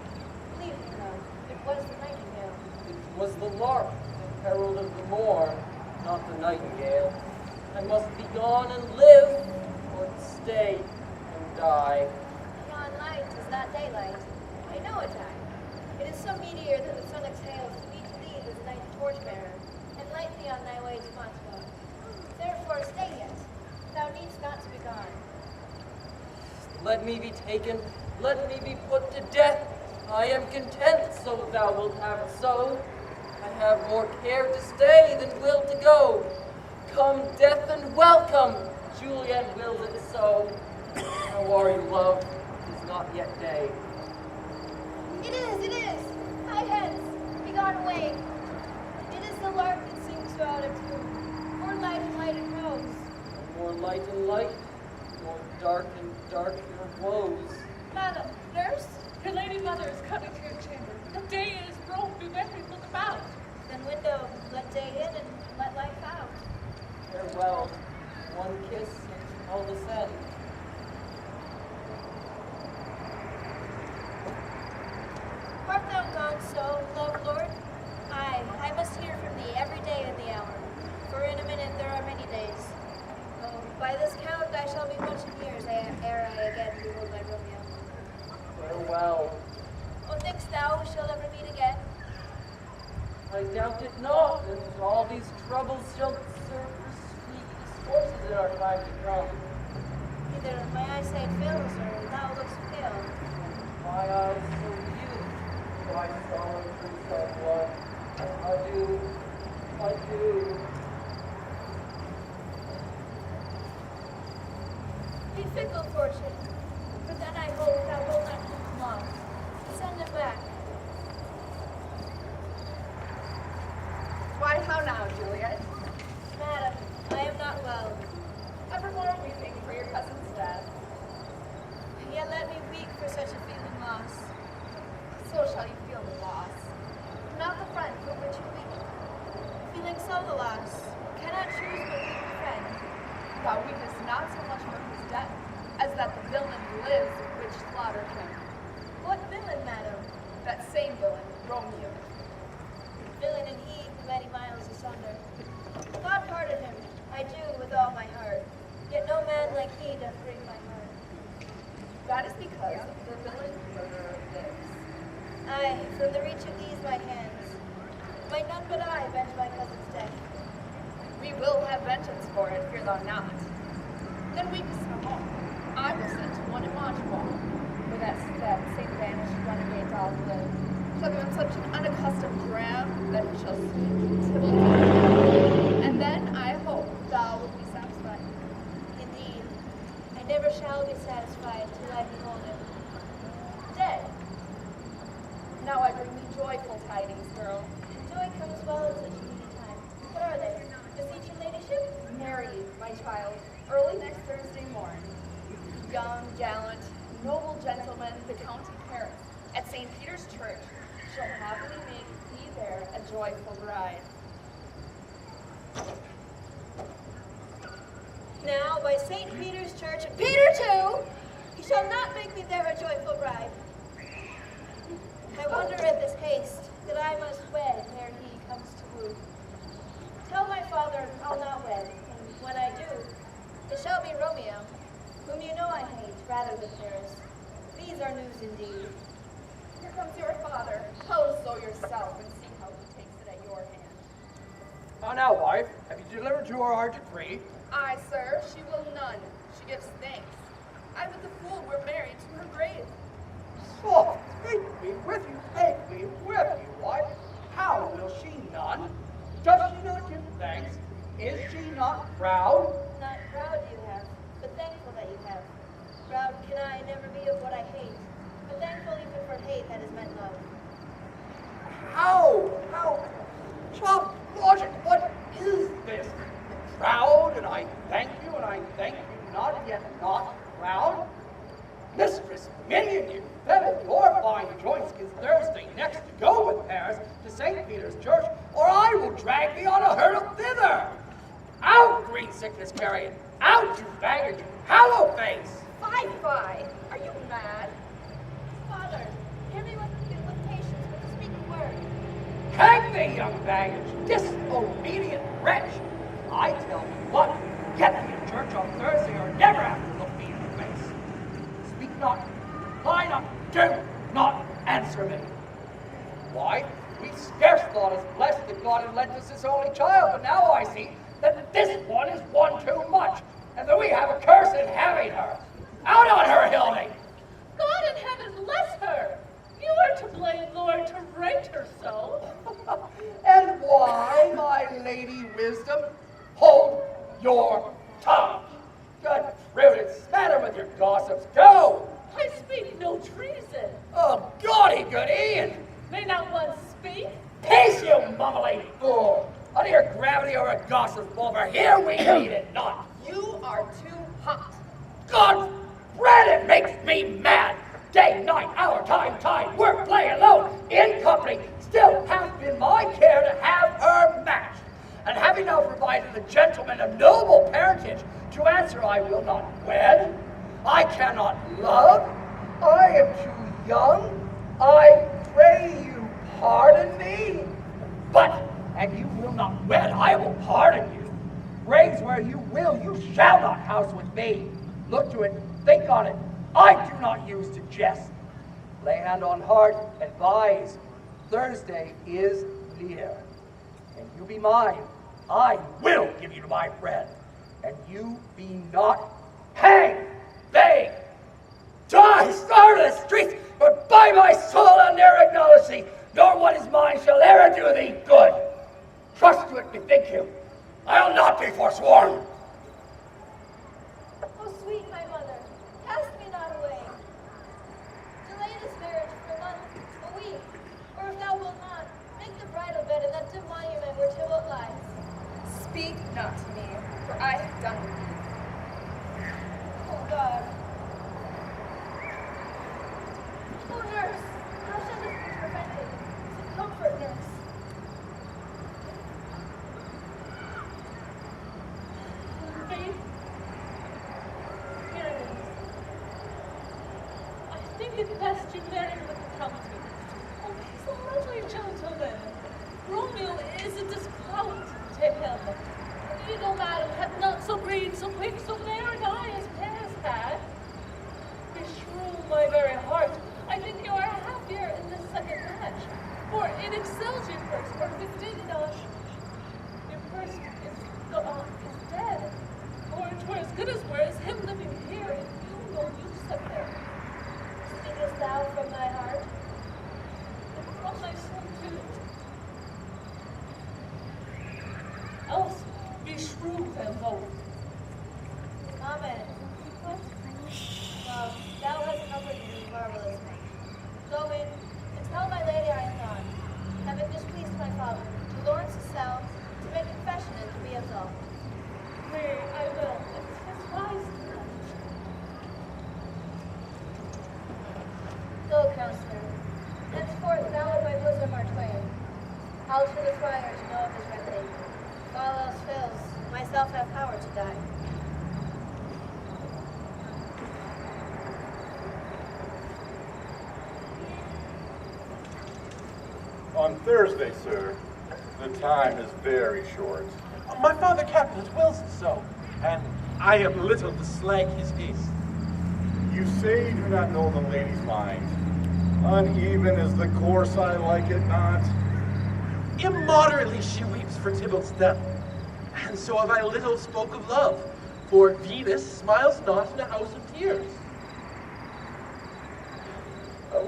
[SPEAKER 10] Believe me, love, it was the nightingale.
[SPEAKER 9] It was the lark, the herald of the morn, not the nightingale. I must be gone and live, or stay and die.
[SPEAKER 10] Yon light is not daylight. I know it, I. It is so meteor that the sun exhales to be to thee as a night torchbearer, and light thee on thy way to Montauk. Therefore stay yet. Thou needst not to be gone.
[SPEAKER 9] Let me be taken, let me be put to death. I am content, so thou wilt have it so. I have more care to stay than will to go. Come, death, and welcome. Juliet wills it so. How are you, love? It is not yet day.
[SPEAKER 10] It is. Hie hence. Be gone away. It is the lark that sings you out of tune. More light and light it grows.
[SPEAKER 9] More light and light, more dark and dark your woes.
[SPEAKER 4] Madam, nurse, your lady mother is coming to your chamber. The day is broke, be ready to look about.
[SPEAKER 10] Then window, let day in and let life out.
[SPEAKER 9] Farewell, one kiss and all descend.
[SPEAKER 10] Art thou gone so, love lord? I must hear from thee every day in the hour, for in a minute there are many days. Oh, by this count I shall be much in years ere I again behold my Romeo.
[SPEAKER 9] Farewell.
[SPEAKER 10] Oh, think'st thou we shall ever meet again?
[SPEAKER 9] I doubt it not, and all these troubles shall serve for sweet discourses in our time to come.
[SPEAKER 10] Either my eyesight fails or thou lookst pale.
[SPEAKER 9] My eyes so view, my sorrow through someone. Adieu, adieu.
[SPEAKER 10] Be fickle, fortune, for then I hope thou wilt not keep them long. Send them back.
[SPEAKER 6] Why, how now, Juliet?
[SPEAKER 10] Madam, I am not well.
[SPEAKER 6] Evermore weeping for your cousin's death.
[SPEAKER 10] Yet let me weep for such a feeling loss.
[SPEAKER 6] So shall you feel the loss. Not the friend for which you weep.
[SPEAKER 10] Feeling so the loss, cannot choose but weep a friend.
[SPEAKER 6] Thou weepest not so much for his death, as that the villain lives which slaughtered him.
[SPEAKER 10] What villain, madam?
[SPEAKER 6] That same villain, Romeo.
[SPEAKER 10] Villain and he, many miles asunder. God pardon him, I do with all none like he doth break my heart.
[SPEAKER 6] That is because the villain murderer lives.
[SPEAKER 10] Aye, from the reach of these my hands, might none but I avenge my cousin's death.
[SPEAKER 6] We will have vengeance for it, fear thou not. Then weep no more. I will send to one in Monteval, where that same vanished renegade dog lives. Shall be on such an unaccustomed ground that he shall soon be tilled. And then I hope thou wilt be satisfied.
[SPEAKER 10] Indeed, I never shall be satisfied till I behold him dead.
[SPEAKER 6] Now I bring thee joyful tidings, girl.
[SPEAKER 10] Joy comes well at such a needy time. What are they? Beseech your ladyship?
[SPEAKER 6] Marry you, my child, early next Thursday morn. Young, gallant, noble gentleman, the Count of Paris, at St. Peter's Church, shall happily make thee there a joyful bride.
[SPEAKER 10] Now, by St. Peter's Church, and Peter too, he shall not make me there a joyful bride. I wonder at this haste that I must wed ere he comes to woo. Tell my father I'll not wed, and when I do, it shall be Romeo, whom you know I hate, rather than Paris. These are news indeed.
[SPEAKER 6] Here comes your father. Pose so yourself and see how he takes it at your hand.
[SPEAKER 8] How now, wife? Have you delivered to her our decree?
[SPEAKER 6] Aye, sir, she will none. She gives thanks. I with the fool were married to her grave.
[SPEAKER 8] Oh, take me with you, take me with you, wife. How will she none? Does she not give thanks? Is she not proud?
[SPEAKER 10] Not proud you have, but thankful that you have. Proud can I never be of what I hate, but thankful even for hate that is meant love.
[SPEAKER 8] How? Chop logic, what is this? Proud, and I thank you, and I thank you not, yet not proud? Mistress Minion, you feather your fine joints is Thursday next to go with Paris to St. Peter's Church, or I will drag thee on a hurdle thither. Out, green sickness carrion, out, you baggage, hallow face.
[SPEAKER 6] Fie! Are you mad?
[SPEAKER 10] Father, hear me with patience, but speak a word.
[SPEAKER 8] Hang thee, young baggage, disobedient wretch. I tell you what, get thee to church on Thursday or never have to look me in the face. Speak not, lie not, do not answer me. Why, we scarce thought us blessed that God had lent us his only child, but now I see that this one is one too much, and that we have a curse in having her. Out on her, Hildy!
[SPEAKER 4] God in heaven bless her! You are to blame, Lord, to rate her so.
[SPEAKER 8] And why, my lady wisdom? Hold your tongue. Good prudence, matter with your gossips. Go!
[SPEAKER 4] I speak no treason.
[SPEAKER 8] Oh, gaudy good Ian!
[SPEAKER 4] May not one speak?
[SPEAKER 8] Peace, you mumbling fool! Out of your gravity or a gossip over here we need it not.
[SPEAKER 6] You are too hot.
[SPEAKER 8] God's bread, it makes me mad. Day, night, hour, time, work, play alone, in company, still hath been my care to have her matched. And having now provided a gentleman of noble parentage, to answer I will not wed, I cannot love, I am too young, I pray you pardon me. But, and you will not wed, I will pardon you. Raise where you will, you shall not house with me. Look to it, think on it, I do not use to jest. Lay hand on heart, advise. Thursday is near. And you be mine, I will give you to my friend. And you be not hang, beg, die, starve in the streets, but by my soul I'll ne'er acknowledge thee, nor what is mine shall ever do thee good. Trust to it, bethink you. I'll not be forsworn.
[SPEAKER 10] Oh, sweet my mother, cast me not away. Delay this marriage for a month, a week, or if thou wilt not, make the bridal bed in that dim monument where Tybalt lies.
[SPEAKER 6] Speak not to me, for I have done with you.
[SPEAKER 10] Oh, God. Oh, nurse, how shall this be prevented? Some comfort, nurse.
[SPEAKER 4] Faith? Here it is. I think it best you marry her with the county. Oh, he's a lovely gentleman. Romeo is a discount to him. Eagle, madam, hath not so green, so quick, so fair an eye as Paris had. Beshrew my very heart, I think you are happier in this second match, for it excels your first, for if it did not, your first is dead, or it were as good as were as him living here, and you no use of him.
[SPEAKER 10] Speakest thou from thy heart?
[SPEAKER 4] And from my soul too. Else beshrew them both.
[SPEAKER 10] Amen. Well, thou hast comforted me marvelously. Go in and tell my lady I am gone, having displeased my father, to Lawrence's cell, to make confession and to be absolved.
[SPEAKER 4] Nay, I will. It's wise to know.
[SPEAKER 10] Go, counselor. Henceforth thou and my bosom are twain. I'll to the friar to know of his remedy. If all else fails, myself have power to die.
[SPEAKER 11] On Thursday, sir, the time is very short.
[SPEAKER 1] My father Capulet wills it so, and I am little to slag his case.
[SPEAKER 11] You say you do not know the lady's mind. Uneven is the course, I like it not.
[SPEAKER 1] Immoderately she weeps for Tybalt's death, and so have I little spoke of love, for Venus smiles not in a house of tears.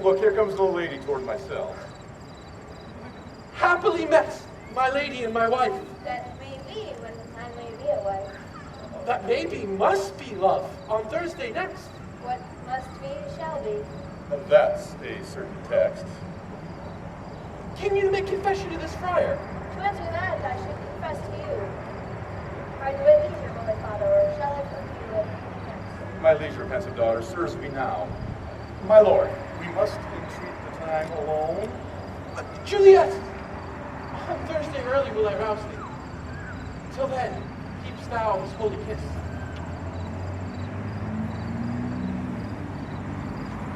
[SPEAKER 11] Look, here comes the lady toward my cell.
[SPEAKER 1] Happily met, my lady and my wife.
[SPEAKER 10] That may be when I may be a wife.
[SPEAKER 1] That maybe must be love on Thursday next.
[SPEAKER 10] What must be shall be.
[SPEAKER 11] That's a certain text.
[SPEAKER 1] Can you make confession to this friar?
[SPEAKER 10] To answer that, I should confess to you. Are you at leisure, Holy Father, or shall I come to you at next?
[SPEAKER 11] My leisure, pensive daughter, serves me now. My lord, we must entreat the time alone.
[SPEAKER 1] Juliet! On Thursday early will I rouse thee. Till then, keepst thou his holy kiss.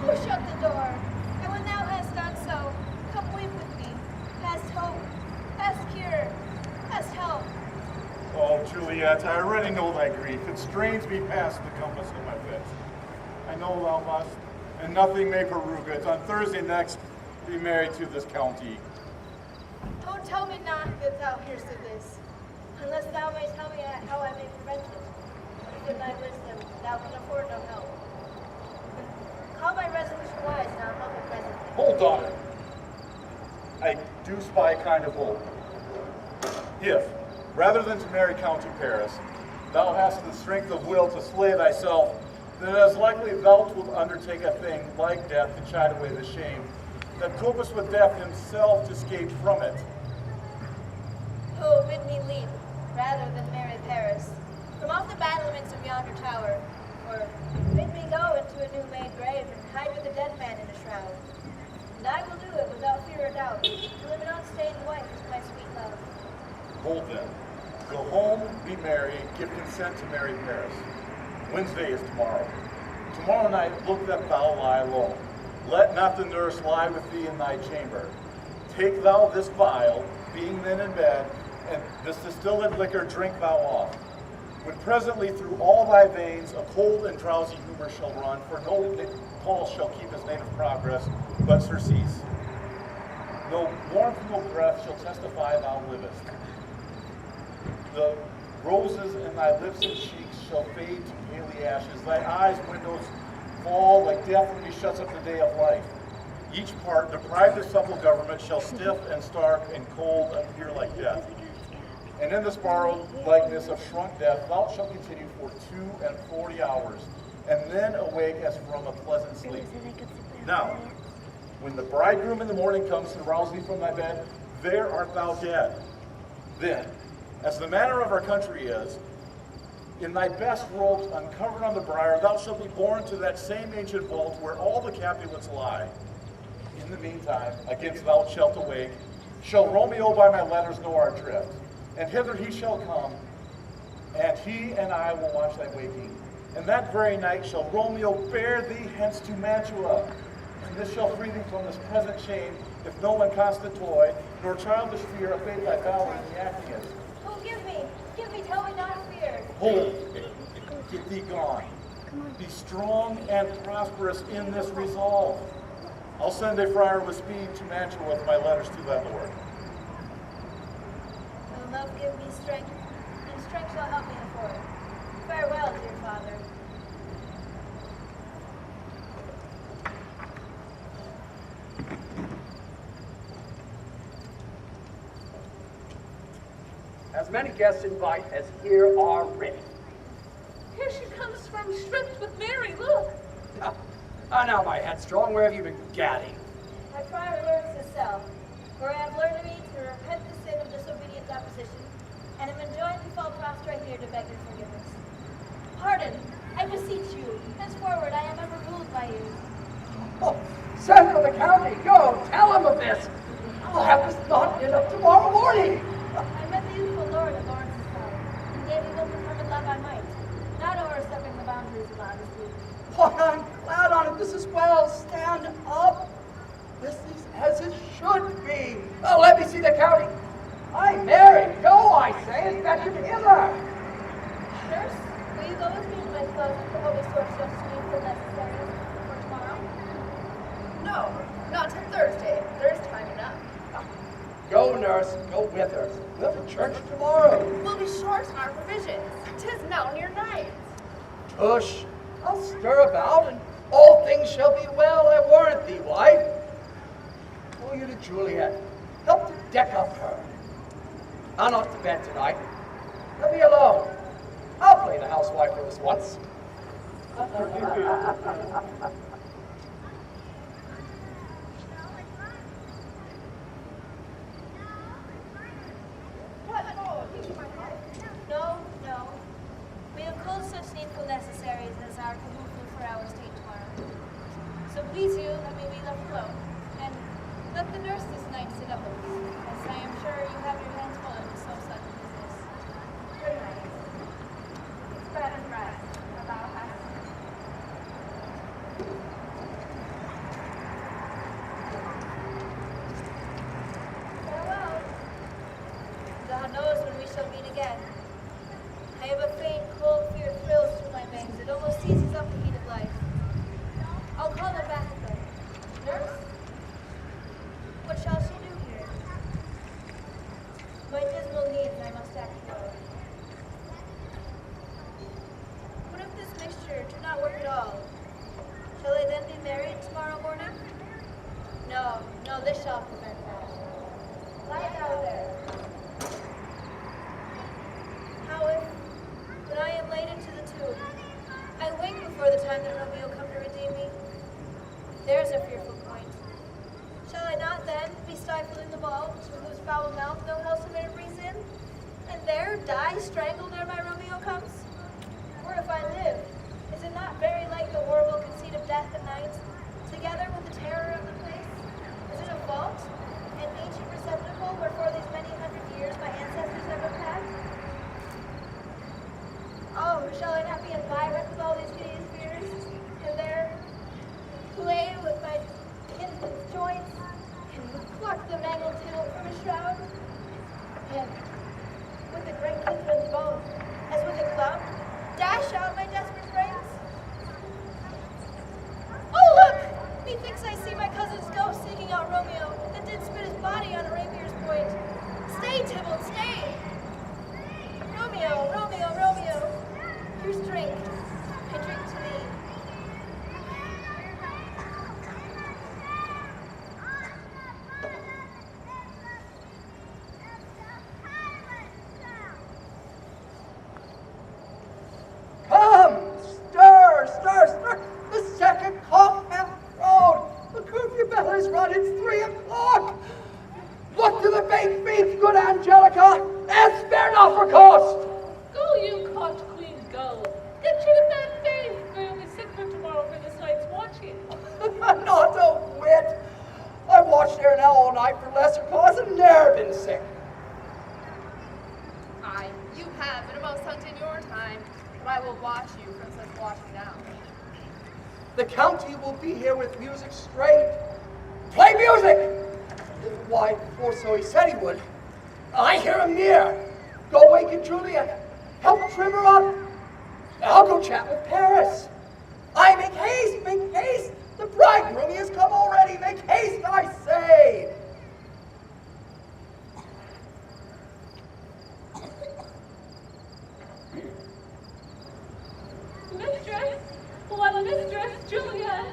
[SPEAKER 10] Oh, shut the door. And when thou hast done so, come weep with me. Past hope, past cure, past help.
[SPEAKER 11] Oh, Juliet, I already know thy grief. It strains me past the compass of my wit. I know thou must, and nothing may peruke it. On Thursday next, be married to this county.
[SPEAKER 10] Don't tell me not that thou hearest of this, unless thou may tell me how I may prevent it. But in thy wisdom, thou can afford no help. Call my resolution wise, and I'll help it presently.
[SPEAKER 11] Hold, daughter. I do spy a kind of hope. If, rather than to marry County Paris, thou hast the strength of will to slay thyself, then it is likely thou wilt undertake a thing like death to chide away the shame, that copus with death himself to escape from it.
[SPEAKER 10] Oh, bid me leap, rather than marry Paris, from off the battlements of yonder tower, or bid me go into a new-made grave and hide with a dead man in a shroud. And I will do it without fear or doubt, to live an unstained wife to my sweet love.
[SPEAKER 11] Hold then. Go home, be merry, give consent to marry Paris. Wednesday is tomorrow. Tomorrow night, look that thou lie alone. Let not the nurse lie with thee in thy chamber. Take thou this vial, being then in bed, and this distilled liquor drink thou off. When presently through all thy veins a cold and drowsy humor shall run, for no pulse shall keep his native progress, but surcease. No warmth, no breath shall testify thou livest. The roses in thy lips and cheeks shall fade to paly ashes. Thy eyes' windows fall like death when he shuts up the day of life. Each part, deprived of supple government, shall stiff and stark and cold appear like death. And in this borrowed likeness of shrunk death, thou shalt continue for 42 hours, and then awake as from a pleasant sleep. Now, when the bridegroom in the morning comes to rouse thee from thy bed, there art thou dead. Then, as the manner of our country is, in thy best robes, uncovered on the briar, thou shalt be borne to that same ancient vault where all the Capulets lie. In the meantime, against thou shalt awake, shall Romeo by my letters know our drift, and hither he shall come, and he and I will watch thy waking. And that very night shall Romeo bear thee hence to Mantua, and this shall free thee from this present shame, if no one cost a toy, nor childish fear abate thy valor in the acting it.
[SPEAKER 10] Oh, give me shall we not fear?
[SPEAKER 11] Hold. Get thee gone. Be strong and prosperous in this resolve. I'll send a friar with speed to Mantua with my letters to thy lord.
[SPEAKER 10] Will love give me strength, and strength shall help me before it. Farewell, dear father.
[SPEAKER 8] As many guests invite as here are ready.
[SPEAKER 4] Here she comes from stripped with Mary, look.
[SPEAKER 8] Now, my headstrong, where have you been gadding?
[SPEAKER 10] My friar learns his self, for I have learned me to repent the sin of disobedient opposition, and am enjoined to fall prostrate here to beg your forgiveness. Pardon, I beseech you. Henceforward I am ever ruled by you.
[SPEAKER 8] Oh, send for the county. Go, tell him of this. I'll have this thought in up tomorrow morning.
[SPEAKER 10] I met the youthful lord of Lawrence's side, and gave him what determined love I might, not overstepping the boundaries of honesty.
[SPEAKER 8] Why, I'm glad on it. This is well. Stand up. This is as it should be. Oh, let me see the county. I'm married. Go, I say, and fetch him hither.
[SPEAKER 10] Nurse, will you go with me to my closet for holy source of needful necessary for tomorrow?
[SPEAKER 6] No, not till Thursday. There's time enough.
[SPEAKER 8] Go, nurse. Go with her. We'll have a church tomorrow.
[SPEAKER 6] We'll be short in our provisions. 'Tis now near night.
[SPEAKER 8] Tush. I'll stir about, and all things shall be well, I warrant thee, wife. Go you to Juliet. Help to deck up her. I'll not to bed tonight. Let me alone. I'll play the housewife for this once.
[SPEAKER 6] What? Oh, you my heart.
[SPEAKER 10] No, no. We have closed such needful necessaries as our caboodle for our state tomorrow. So please you, let me be left alone, and let the nurse this night sit up with me, as I am sure you have your hands full with so such a business.
[SPEAKER 6] Good night. It's bed and rest. Thou hast.
[SPEAKER 10] Farewell. God knows when we shall meet again. I have a faint, cold fear thrills through my veins. It almost seizes up the heat of life. I'll call her back then. Nurse? What shall she do here? My dismal needs I must act for. What if this mixture do not work at all? Shall I then be married tomorrow morning? No, no, this shall prevent that. Lie down there. How if, when I am laid into the tomb, I wake before the time that Romeo come to redeem me? There's a fearful point. Shall I not then be stifled in the vault, to whose foul mouth no wholesome air breathes in, and there die strangled ere my Romeo comes? Or if I live, is it not very like the horrible conceit of death at night, together with the terror of the place? Is it a vault, an ancient receptacle wherefore these many hundred years my ancestors have unpacked? Oh, shall I not be environed with all these hideous fears, and there play with my kinsman's joints, and pluck the mangled tittle from his shroud, and with the great kinsman's bones, as with a club, dash out my desperate frames? Oh, look! Methinks I see my cousin's ghost seeking out Romeo, that did spit his body on a rapier's point. Stay, Tybalt, stay! Romeo, Romeo, Romeo, here's drink, and drink to me.
[SPEAKER 8] Come, stir, stir, stir. The second cock hath crowed. The curfew bell is run. It's 3 o'clock. Look to the baked beef, good Angelica, and spare not for cost.
[SPEAKER 4] Go, you caught queen, go. Get you to bed, faith, for you'll be sick for tomorrow for this night's watching.
[SPEAKER 8] Not a whit. I've watched there now all night for lesser cause and ne'er been sick.
[SPEAKER 6] Aye, you have, and most hunt in your time, but I will watch you from such watching now.
[SPEAKER 8] The county will be here with music straight. Play music! Why, before so he said he would. I hear him near. Go waken Juliet. Help trim her up. I'll go chat with Paris. I make haste, make haste. The bridegroom, he has come already. Make haste, I say.
[SPEAKER 4] Mistress, what mistress, Juliet?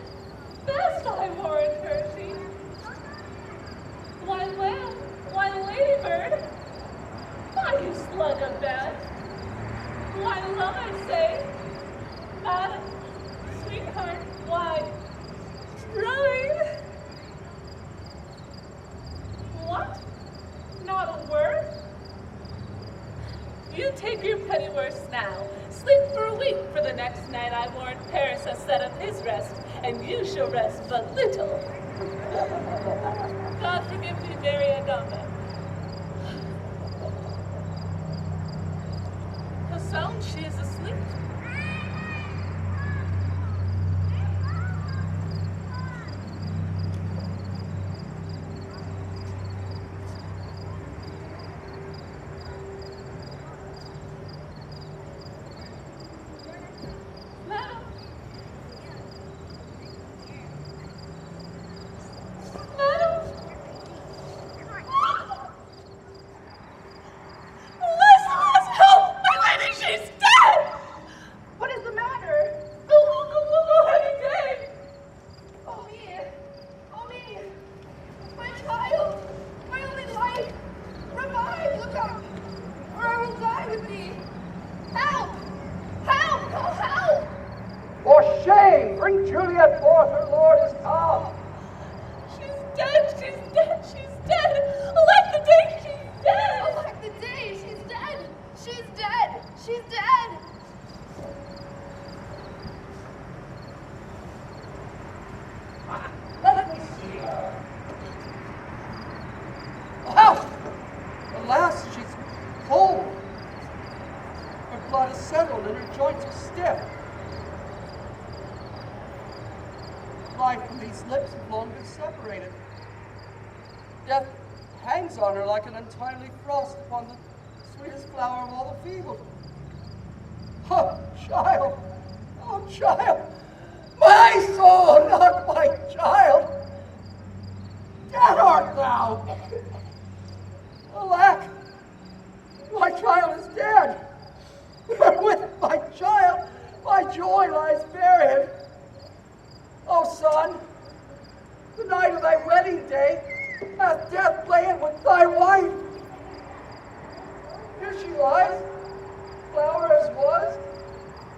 [SPEAKER 4] Best I warrant her, she. Why, lamb, why, ladybird? Why, you slug of bed? Why, love, I say? Madam, sweetheart, why? Rhyme? What? Not a word? You take your pennyworth now. Sleep for a week. For the next night I warrant Paris has set up his rest, and you shall rest but little. God forgive me, Mary Agame. How sound she is asleep. Madam. Madam. Let's help! My lady, she's dead!
[SPEAKER 6] What is the matter?
[SPEAKER 4] Oh, heavy day!
[SPEAKER 6] Oh me! Oh me! My child! My only life! Revive! Look up! Or I will die with thee! Help! Help! Call help!
[SPEAKER 8] For shame! Bring Juliet forth, her lord is come.
[SPEAKER 4] She's dead! She's dead! She's dead! Elect the day! She's dead!
[SPEAKER 6] Elect the day! She's dead! She's dead! She's dead!
[SPEAKER 8] Let me see her. Oh, alas, she's cold. Her blood is settled and her joints are stiff. Life from these lips have long been separated. Death hangs on her like an untimely frost upon the sweetest flower of all the field. Oh, child! Oh, child! My soul, not my child! Dead art thou! Alack! My child is dead! And with my child, my joy lies buried. O son, the night of thy wedding day hath death lain with thy wife. Here she lies, flower as was,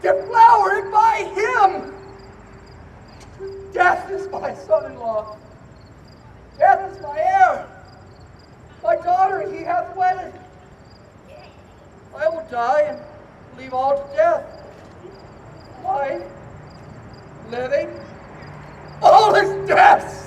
[SPEAKER 8] deflowered by him. Death is my son-in-law. Death is my heir. My daughter he hath wedded. I will die and leave all to death. Life, living, all is death.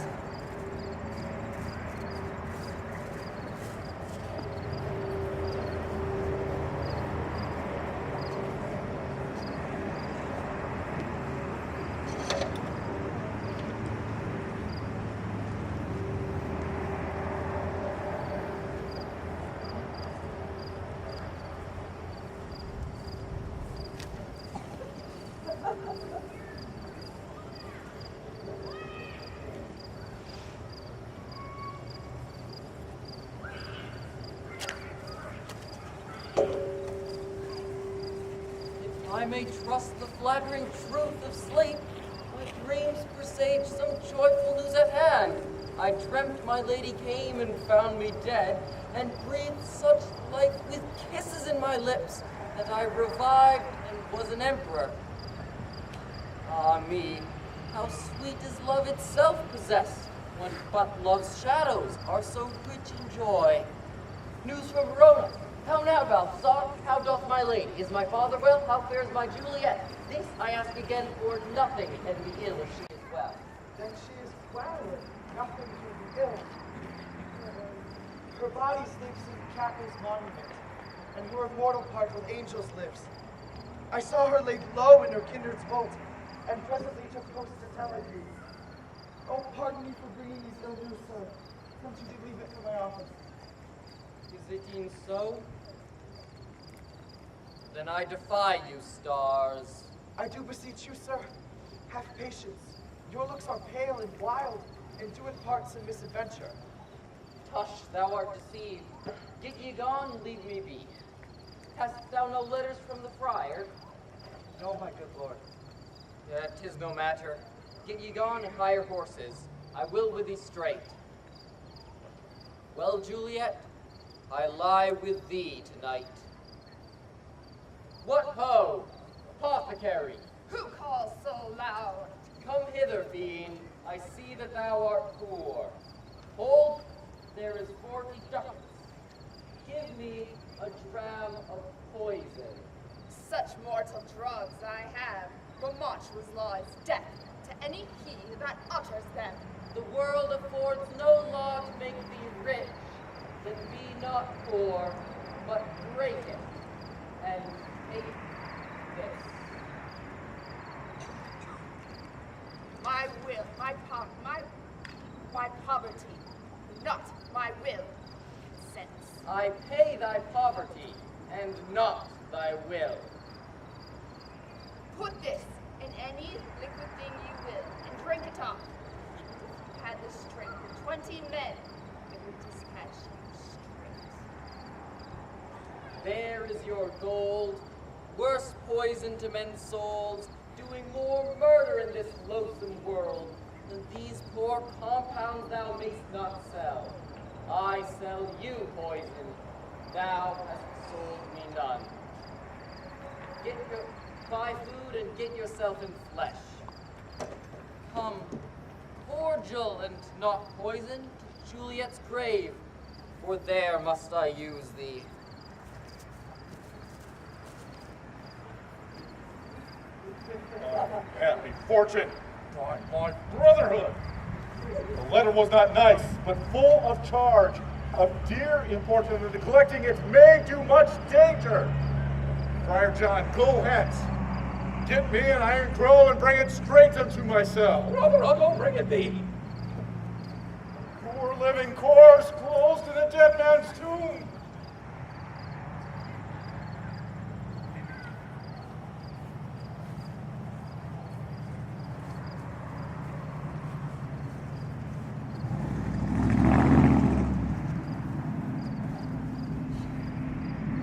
[SPEAKER 9] I may trust the flattering truth of sleep, my dreams presage some joyful news at hand. I dreamt my lady came and found me dead, and breathed such life with kisses in my lips, that I revived and was an emperor. Ah me, how sweet is love itself possessed, when but love's shadows are so rich in joy. News from Verona. How now, Balthazar? How doth my lady? Is my father well? How fares my Juliet? This I ask again, for nothing can be ill if she is well.
[SPEAKER 2] Then she is well, nothing can be ill. Her body sleeps in Capel's monument, and her immortal part with angels lives. I saw her laid low in her kindred's vault, and presently took post to tell it you. Oh, pardon me for bringing these ill news, sir, since you did leave it for my office.
[SPEAKER 9] Is it e'en so? Then I defy you, stars.
[SPEAKER 2] I do beseech you, sir, have patience. Your looks are pale and wild, and do impart some misadventure.
[SPEAKER 9] Tush, thou art deceived. Get ye gone, leave me be. Hast thou no letters from the friar?
[SPEAKER 2] No, my good lord.
[SPEAKER 9] Yet 'tis no matter. Get ye gone and hire horses. I will with thee straight. Well, Juliet, I lie with thee tonight. What ho, apothecary?
[SPEAKER 6] Who calls so loud?
[SPEAKER 9] Come hither, fiend. I see that thou art poor. Hold, there is 40 ducats. Give me a dram of poison.
[SPEAKER 6] Such mortal drugs I have, but much was law is death to any he that utters them.
[SPEAKER 9] The world affords no law to make thee rich, then be not poor, but break it, and take this.
[SPEAKER 6] My will, my poverty, not my will, consents.
[SPEAKER 9] I pay thy poverty, and not thy will.
[SPEAKER 6] Put this in any liquid thing you will, and drink it off. Had this strength of 20 men, it would dispatch you straight.
[SPEAKER 9] There is your gold, worse poison to men's souls, doing more murder in this loathsome world than these poor compounds thou mayst not sell. I sell you poison, thou hast sold me none. Buy food and get yourself in flesh. Come, cordial and not poison, to Juliet's grave, for there must I use thee.
[SPEAKER 11] Happy fortune, my brotherhood. The letter was not nice, but full of charge, of dear importance, and neglecting it may do much danger. Friar John, go hence. Get me an iron crow and bring it straight unto my cell.
[SPEAKER 7] Brother, I'll go bring it thee.
[SPEAKER 11] Poor living corpse closed in a dead man's tomb.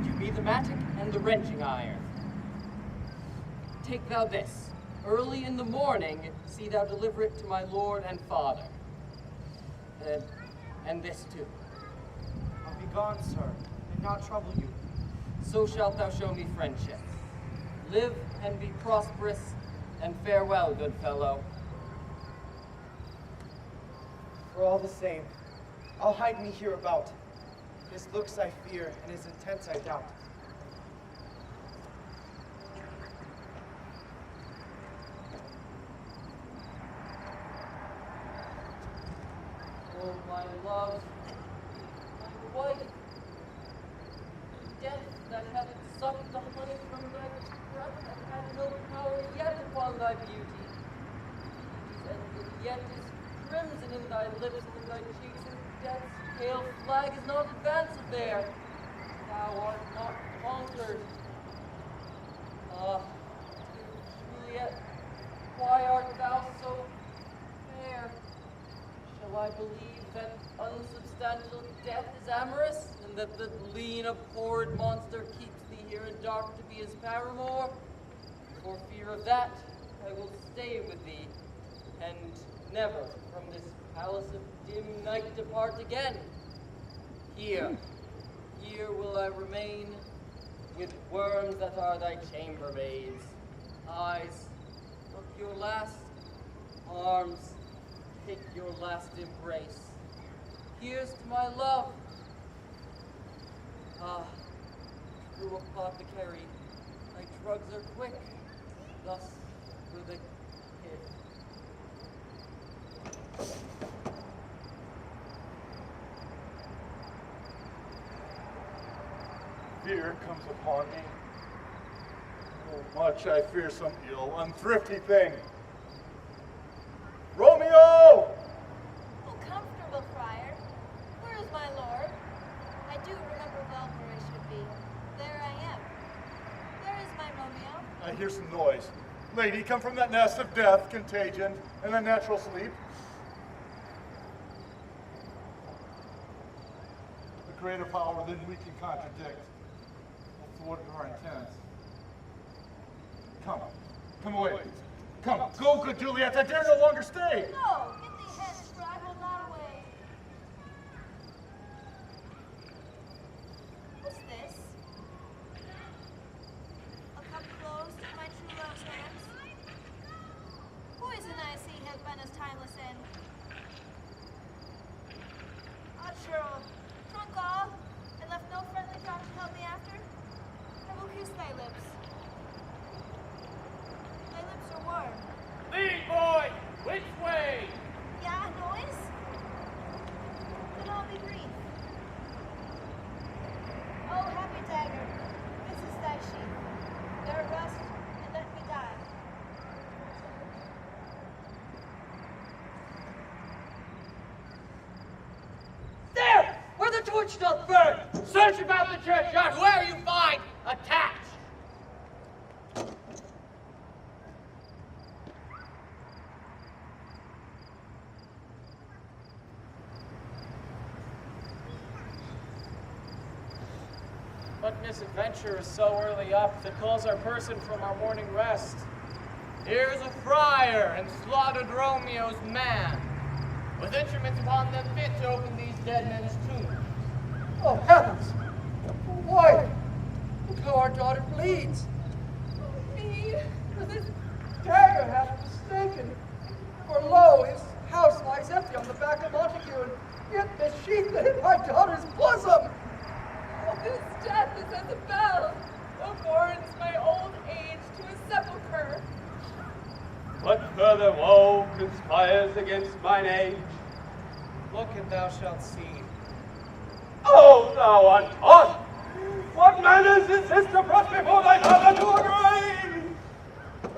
[SPEAKER 9] Give me the mattock and the wrenching iron. Take thou this. Early in the morning, see thou deliver it to my lord and father. And this too.
[SPEAKER 2] I'll be gone, sir, and not trouble you.
[SPEAKER 9] So shalt thou show me friendship. Live and be prosperous, and farewell, good fellow.
[SPEAKER 2] For all the same, I'll hide me hereabout. His looks I fear, and his intents I doubt.
[SPEAKER 9] Oh, my love, my wife, death that hath sucked the honey from thy breath and had no power yet upon thy beauty. And yet is crimson in thy lips and in thy cheeks, and death's pale flag is not advanced there. Thou art not conquered. Ah, Juliet, why art thou so fair? Shall I believe that unsubstantial death is amorous, and that the lean, abhorred monster keeps thee here in dark to be his paramour? For fear of that, I will stay with thee, and never from this palace of dim night depart again. Here will I remain, with worms that are thy chambermaids. Eyes, look your last. Arms, take your last embrace. Here's to my love. Ah, true apothecary, thy drugs are quick, thus were they hid.
[SPEAKER 11] Fear comes upon me. Oh, much I fear some ill, unthrifty thing. Romeo!
[SPEAKER 10] Oh, comfortable, friar. Where is my lord? I do remember well where I should be. There I am.
[SPEAKER 11] I hear some noise. Lady, come from that nest of death, contagion, and unnatural sleep. A greater power than we can contradict. Thwart our intents. Come away. Come, go, good Juliet. I dare no longer stay.
[SPEAKER 10] No, get thee hence, for I will not away. What's this? A cup closed in my true love's hands? Poison I see hath been his timeless end. Ah, churl, drunk all, and left no friendly drop to help me after? I will kiss thy lips. Thy lips are warm.
[SPEAKER 3] Lead, boy! Which way?
[SPEAKER 10] Yeah, noise? Then I'll be brief. Oh, happy dagger, this is thy sheath. Bear rust, and let me die.
[SPEAKER 5] There! Where the torch doth burn!
[SPEAKER 3] Search about the churchyard where you find a catch!
[SPEAKER 9] What misadventure is so early up that calls our person from our morning rest?
[SPEAKER 3] Here's a friar and slaughtered Romeo's man, with instruments upon them fit to open these dead men's tombs.
[SPEAKER 8] Oh, heavens! Why? Look how our daughter bleeds.
[SPEAKER 6] Me?
[SPEAKER 8] This dagger hath mistaken. For lo, his house lies empty on the back of Montague, and yet missheathed in my daughter's bosom.
[SPEAKER 6] Oh, this death is as a bell, that warns my old age to a sepulchre.
[SPEAKER 7] What further woe conspires against mine age?
[SPEAKER 9] Look and thou shalt see.
[SPEAKER 7] Oh, thou untaught! What manners is this to press before thy father to a grave?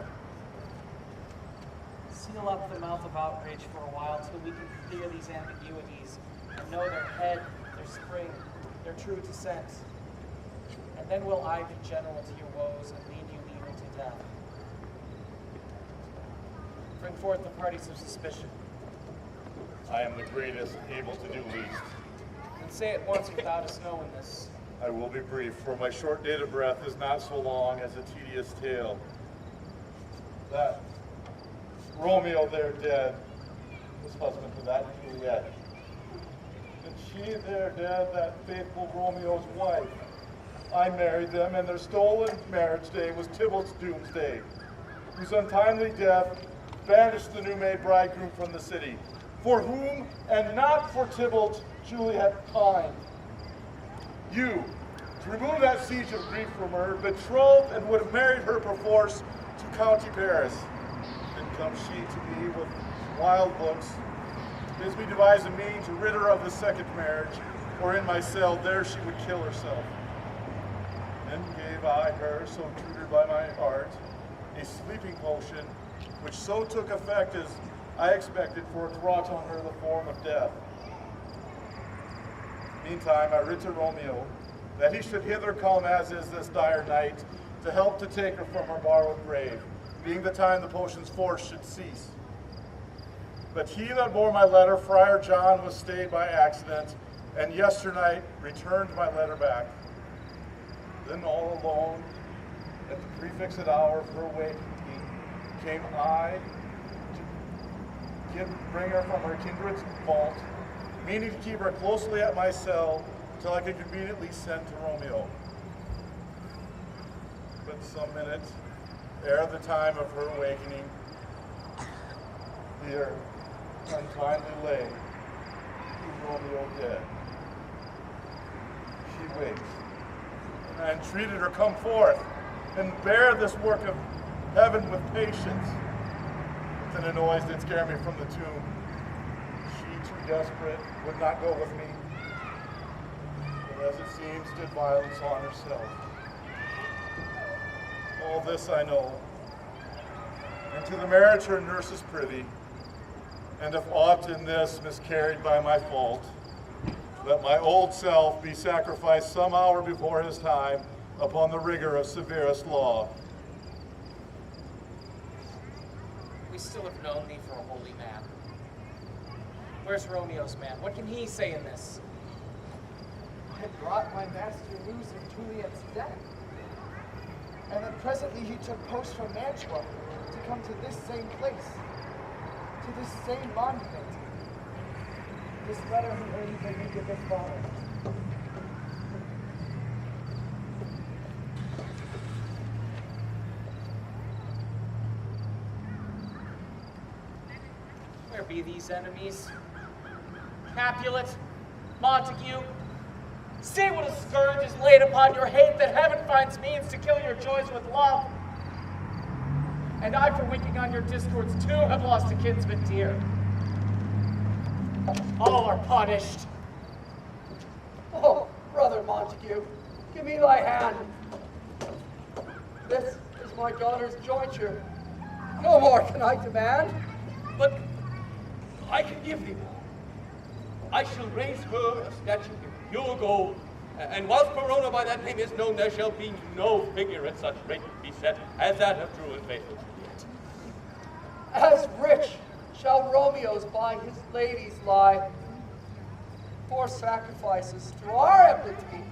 [SPEAKER 9] Seal up the mouth of outrage for a while till we can clear these ambiguities and know their head, their spring, their true descent. And then will I be general to your woes and lead you even to death. Bring forth the parties of suspicion.
[SPEAKER 11] I am the greatest, able to do least.
[SPEAKER 9] And say it once without us knowing this.
[SPEAKER 11] I will be brief, for my short date of breath is not so long as a tedious tale. That Romeo there dead was husband to that Juliet. And she there dead, that faithful Romeo's wife. I married them, and their stolen marriage day was Tybalt's doomsday, whose untimely death banished the new-made bridegroom from the city, for whom, and not for Tybalt, Juliet pined. You, to remove that siege of grief from her, betrothed and would have married her perforce to County Paris. Then comes she to me with wild looks, bids me devise a mean to rid her of the second marriage, or in my cell there she would kill herself. Then gave I her, so tutored by my art, a sleeping potion, which so took effect as I expected, for it wrought on her the form of death. Meantime, I writ to Romeo that he should hither come as is this dire night, to help to take her from her borrowed grave, being the time the potion's force should cease. But he that bore my letter, Friar John, was stayed by accident, and yesternight returned my letter back. Then all alone, at the prefixed hour of her waking, came I to bring her from her kindred's vault, meaning to keep her closely at my cell till I could conveniently send to Romeo. But some minutes ere the time of her awakening, here untimely lay Romeo dead. She wakes, and I entreated her come forth and bear this work of heaven with patience. Then a noise did scare me from the tomb. She, too desperate, would not go with me, but as it seems, did violence on herself. All this I know, and to the marriage her nurse is privy, and if aught in this miscarried by my fault, let my old self be sacrificed some hour before his time upon the rigor of severest law.
[SPEAKER 12] still have known thee for a holy man. Where's Romeo's man? What can he say in this?
[SPEAKER 2] I brought my master news of Juliet's death. And then presently he took post from Mantua to come to this same place, to this same monument. This letter he heard he read to his father.
[SPEAKER 12] Where be these enemies? Capulet, Montague, see what a scourge is laid upon your hate, that heaven finds means to kill your joys with love. And I, for winking on your discords too, have lost a kinsman dear. All are punished.
[SPEAKER 8] Oh, brother Montague, give me thy hand. This is my daughter's jointure. No more can I demand.
[SPEAKER 7] But I can give thee more. I shall raise her a statue in pure gold, and whilst Verona by that name is known, there shall be no figure at such rate be set as that of true and faithful Juliet.
[SPEAKER 8] As rich shall Romeo's by his ladies lie, for sacrifices to our enmity.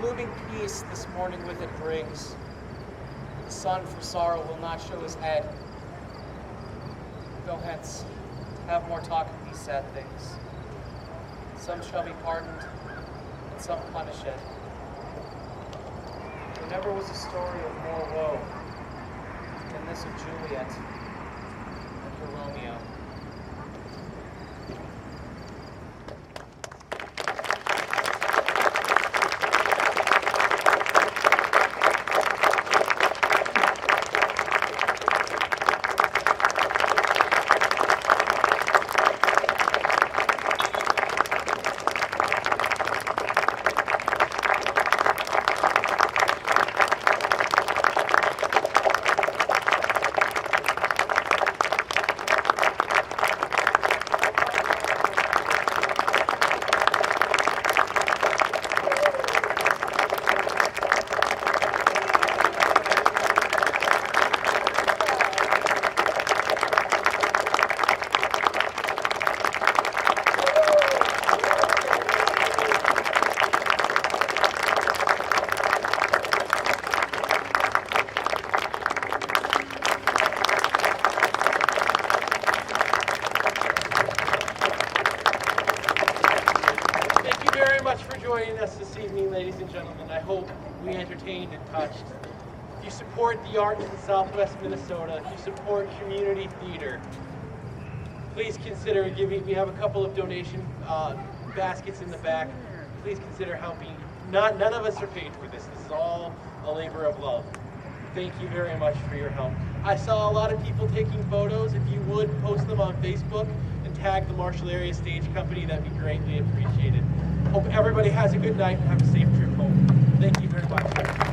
[SPEAKER 12] Blooming peace this morning with it brings. The sun for sorrow will not show his head. Go hence, have more talk of these sad things. Some shall be pardoned, and some punished. There never was a story of more woe than this of Juliet and her Romeo.
[SPEAKER 1] Joining us this evening, ladies and gentlemen. I hope we entertained and touched. If you support the arts in Southwest Minnesota, if you support community theater, please consider giving. We have a couple of donation baskets in the back. Please consider helping. None of us are paid for this. This is all a labor of love. Thank you very much for your help. I saw a lot of people taking photos. If you would post them on Facebook and tag the Marshall Area Stage Company, that'd be greatly appreciated. Hope everybody has a good night and have a safe trip home. Thank you very much.